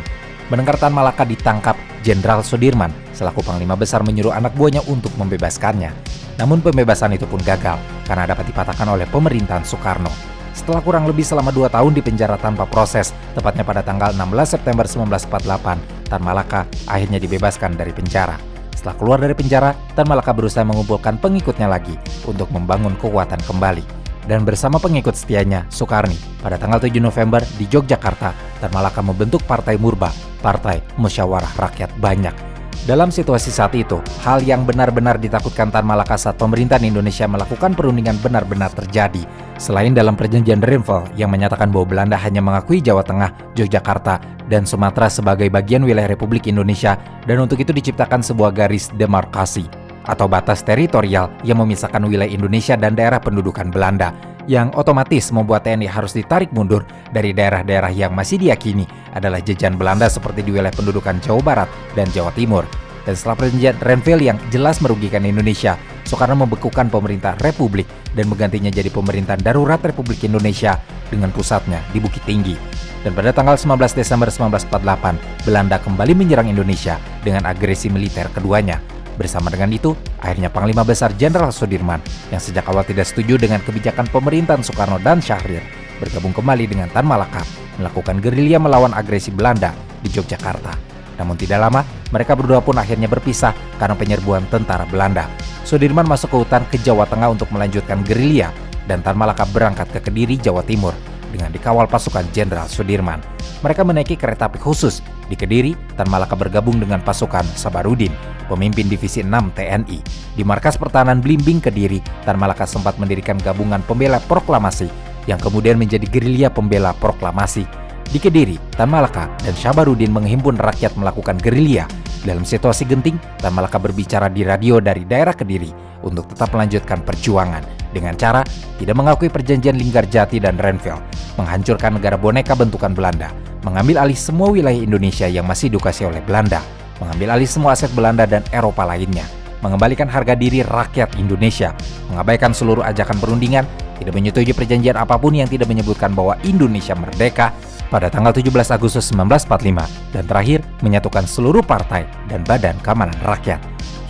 Mendengar Tan Malaka ditangkap, Jenderal Sudirman selaku Panglima Besar menyuruh anak buahnya untuk membebaskannya. Namun pembebasan itu pun gagal karena dapat dipatahkan oleh pemerintahan Soekarno. Setelah kurang lebih selama 2 tahun di penjara tanpa proses, tepatnya pada tanggal 16 September 1948, Tan Malaka akhirnya dibebaskan dari penjara. Setelah keluar dari penjara, Tan Malaka berusaha mengumpulkan pengikutnya lagi untuk membangun kekuatan kembali. Dan bersama pengikut setianya, Soekarni, pada tanggal 7 November di Yogyakarta, Tan Malaka membentuk Partai Murba, Partai Musyawarah Rakyat Banyak. Dalam situasi saat itu, hal yang benar-benar ditakutkan Tan Malaka saat pemerintahan Indonesia melakukan perundingan benar-benar terjadi. Selain dalam perjanjian Renville yang menyatakan bahwa Belanda hanya mengakui Jawa Tengah, Yogyakarta, dan Sumatera sebagai bagian wilayah Republik Indonesia, dan untuk itu diciptakan sebuah garis demarkasi atau batas teritorial yang memisahkan wilayah Indonesia dan daerah pendudukan Belanda, yang otomatis membuat TNI harus ditarik mundur dari daerah-daerah yang masih diyakini adalah jajahan Belanda seperti di wilayah pendudukan Jawa Barat dan Jawa Timur. Dan setelah perjanjian Renville yang jelas merugikan Indonesia, Soekarno membekukan pemerintah Republik dan menggantinya jadi pemerintahan darurat Republik Indonesia dengan pusatnya di Bukit Tinggi. Dan pada tanggal 19 Desember 1948, Belanda kembali menyerang Indonesia dengan agresi militer keduanya. Bersama dengan itu, akhirnya Panglima Besar Jenderal Sudirman yang sejak awal tidak setuju dengan kebijakan pemerintahan Soekarno dan Syahrir bergabung kembali dengan Tan Malaka melakukan gerilya melawan agresi Belanda di Yogyakarta. Namun tidak lama, mereka berdua pun akhirnya berpisah karena penyerbuan tentara Belanda. Sudirman masuk ke hutan ke Jawa Tengah untuk melanjutkan gerilya dan Tan Malaka berangkat ke Kediri, Jawa Timur dengan dikawal pasukan Jenderal Sudirman. Mereka menaiki kereta api khusus. Di Kediri, Tan Malaka bergabung dengan pasukan Sabarudin, pemimpin Divisi 6 TNI. Di markas pertahanan Blimbing Kediri, Tan Malaka sempat mendirikan gabungan pembela proklamasi yang kemudian menjadi gerilya pembela proklamasi. Di Kediri, Tan Malaka dan Sabarudin menghimpun rakyat melakukan gerilya. Dalam situasi genting, Tan Malaka berbicara di radio dari daerah Kediri untuk tetap melanjutkan perjuangan dengan cara tidak mengakui perjanjian Linggarjati dan Renville, menghancurkan negara boneka bentukan Belanda, mengambil alih semua wilayah Indonesia yang masih dikuasai oleh Belanda, mengambil alih semua aset Belanda dan Eropa lainnya, mengembalikan harga diri rakyat Indonesia, mengabaikan seluruh ajakan perundingan, tidak menyetujui perjanjian apapun yang tidak menyebutkan bahwa Indonesia merdeka pada tanggal 17 Agustus 1945, dan terakhir menyatukan seluruh partai dan badan keamanan rakyat.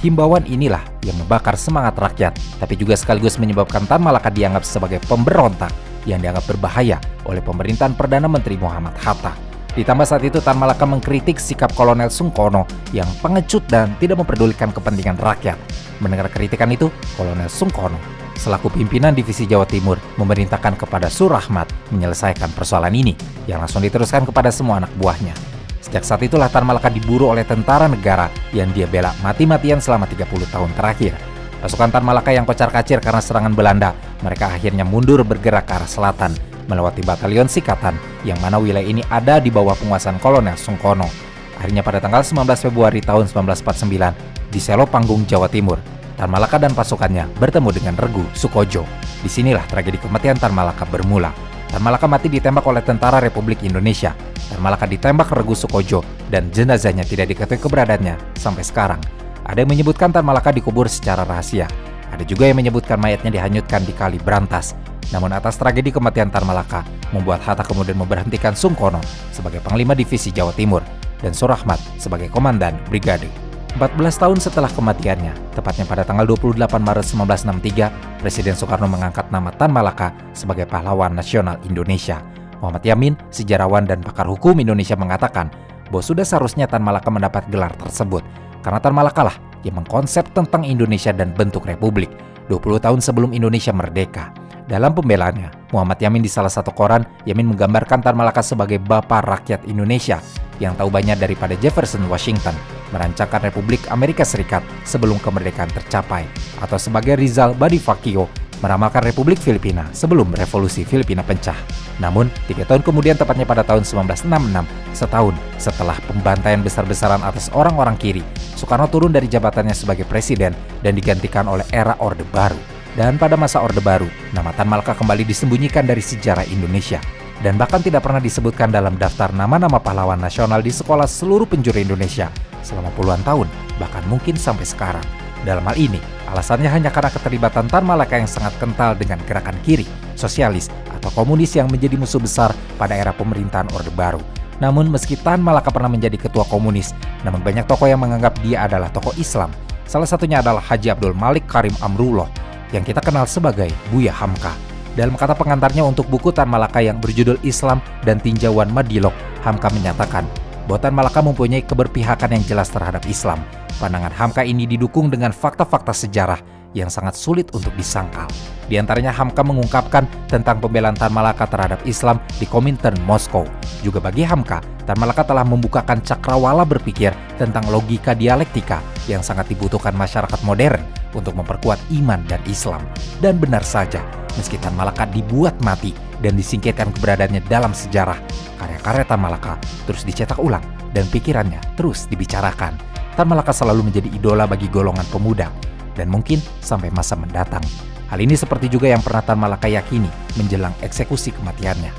Himbauan inilah yang membakar semangat rakyat, tapi juga sekaligus menyebabkan Tan Malaka dianggap sebagai pemberontak yang dianggap berbahaya oleh pemerintahan Perdana Menteri Muhammad Hatta. Ditambah saat itu Tan Malaka mengkritik sikap Kolonel Sungkono yang pengecut dan tidak memperdulikan kepentingan rakyat. Mendengar kritikan itu, Kolonel Sungkono selaku pimpinan Divisi Jawa Timur memerintahkan kepada Surahmat menyelesaikan persoalan ini yang langsung diteruskan kepada semua anak buahnya. Sejak saat itulah Tan Malaka diburu oleh tentara negara yang dia bela mati-matian selama 30 tahun terakhir. Pasukan Tan Malaka yang kocar-kacir karena serangan Belanda, mereka akhirnya mundur bergerak ke arah selatan, melewati Batalion Sikatan yang mana wilayah ini ada di bawah penguasaan Kolonel Sungkono. Akhirnya pada tanggal 19 Februari tahun 1949 di Selo Panggung, Jawa Timur, Tan Malaka dan pasukannya bertemu dengan Regu Sukojo. Disinilah tragedi kematian Tan Malaka bermula. Tan Malaka mati ditembak oleh tentara Republik Indonesia. Tan Malaka ditembak Regu Sukojo dan jenazahnya tidak diketahui keberadaannya sampai sekarang. Ada yang menyebutkan Tan Malaka dikubur secara rahasia. Ada juga yang menyebutkan mayatnya dihanyutkan di Kali Brantas. Namun atas tragedi kematian Tan Malaka membuat Hatta kemudian memberhentikan Sungkono sebagai Panglima Divisi Jawa Timur dan Surahmat sebagai Komandan Brigade. 14 tahun setelah kematiannya, tepatnya pada tanggal 28 Maret 1963, Presiden Soekarno mengangkat nama Tan Malaka sebagai pahlawan nasional Indonesia. Muhammad Yamin, sejarawan dan pakar hukum Indonesia mengatakan bahwa sudah seharusnya Tan Malaka mendapat gelar tersebut karena Tan Malaka lah yang mengkonsep tentang Indonesia dan bentuk republik 20 tahun sebelum Indonesia merdeka. Dalam pembelaannya, Muhammad Yamin di salah satu koran, Yamin menggambarkan Tan Malaka sebagai Bapak Rakyat Indonesia yang tahu banyak daripada Jefferson Washington merancangkan Republik Amerika Serikat sebelum kemerdekaan tercapai, atau sebagai Rizal Badi Fakio meramalkan Republik Filipina sebelum Revolusi Filipina pecah. Namun, 3 tahun kemudian, tepatnya pada tahun 1966, setahun setelah pembantaian besar-besaran atas orang-orang kiri, Soekarno turun dari jabatannya sebagai presiden dan digantikan oleh era Orde Baru. Dan pada masa Orde Baru, nama Tan Malaka kembali disembunyikan dari sejarah Indonesia dan bahkan tidak pernah disebutkan dalam daftar nama-nama pahlawan nasional di sekolah seluruh penjuru Indonesia selama puluhan tahun, bahkan mungkin sampai sekarang. Dalam hal ini, alasannya hanya karena keterlibatan Tan Malaka yang sangat kental dengan gerakan kiri, sosialis, atau komunis yang menjadi musuh besar pada era pemerintahan Orde Baru. Namun meski Tan Malaka pernah menjadi ketua komunis, namun banyak tokoh yang menganggap dia adalah tokoh Islam. Salah satunya adalah Haji Abdul Malik Karim Amrullah, yang kita kenal sebagai Buya Hamka. Dalam kata pengantarnya untuk buku Tan Malaka yang berjudul Islam dan Tinjauan Madilog, Hamka menyatakan bahwa Tan Malaka mempunyai keberpihakan yang jelas terhadap Islam. Pandangan Hamka ini didukung dengan fakta-fakta sejarah yang sangat sulit untuk disangkal. Di antaranya Hamka mengungkapkan tentang pembelaan Tan Malaka terhadap Islam di Komintern Moskow. Juga bagi Hamka, Tan Malaka telah membukakan cakrawala berpikir tentang logika dialektika yang sangat dibutuhkan masyarakat modern untuk memperkuat iman dan Islam. Dan benar saja, meski Tan Malaka dibuat mati dan disingkirkan keberadaannya dalam sejarah, karya-karya Tan Malaka terus dicetak ulang dan pikirannya terus dibicarakan. Tan Malaka selalu menjadi idola bagi golongan pemuda dan mungkin sampai masa mendatang. Hal ini seperti juga yang pernah Tan Malaka yakini menjelang eksekusi kematiannya.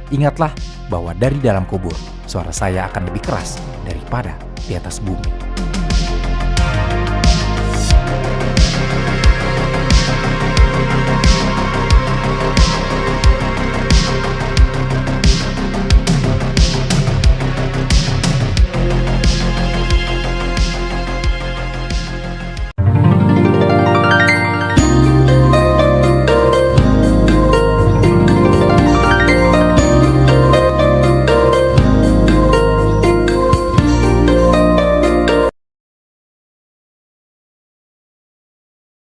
Ingatlah bahwa dari dalam kubur, suara saya akan lebih keras daripada di atas bumi.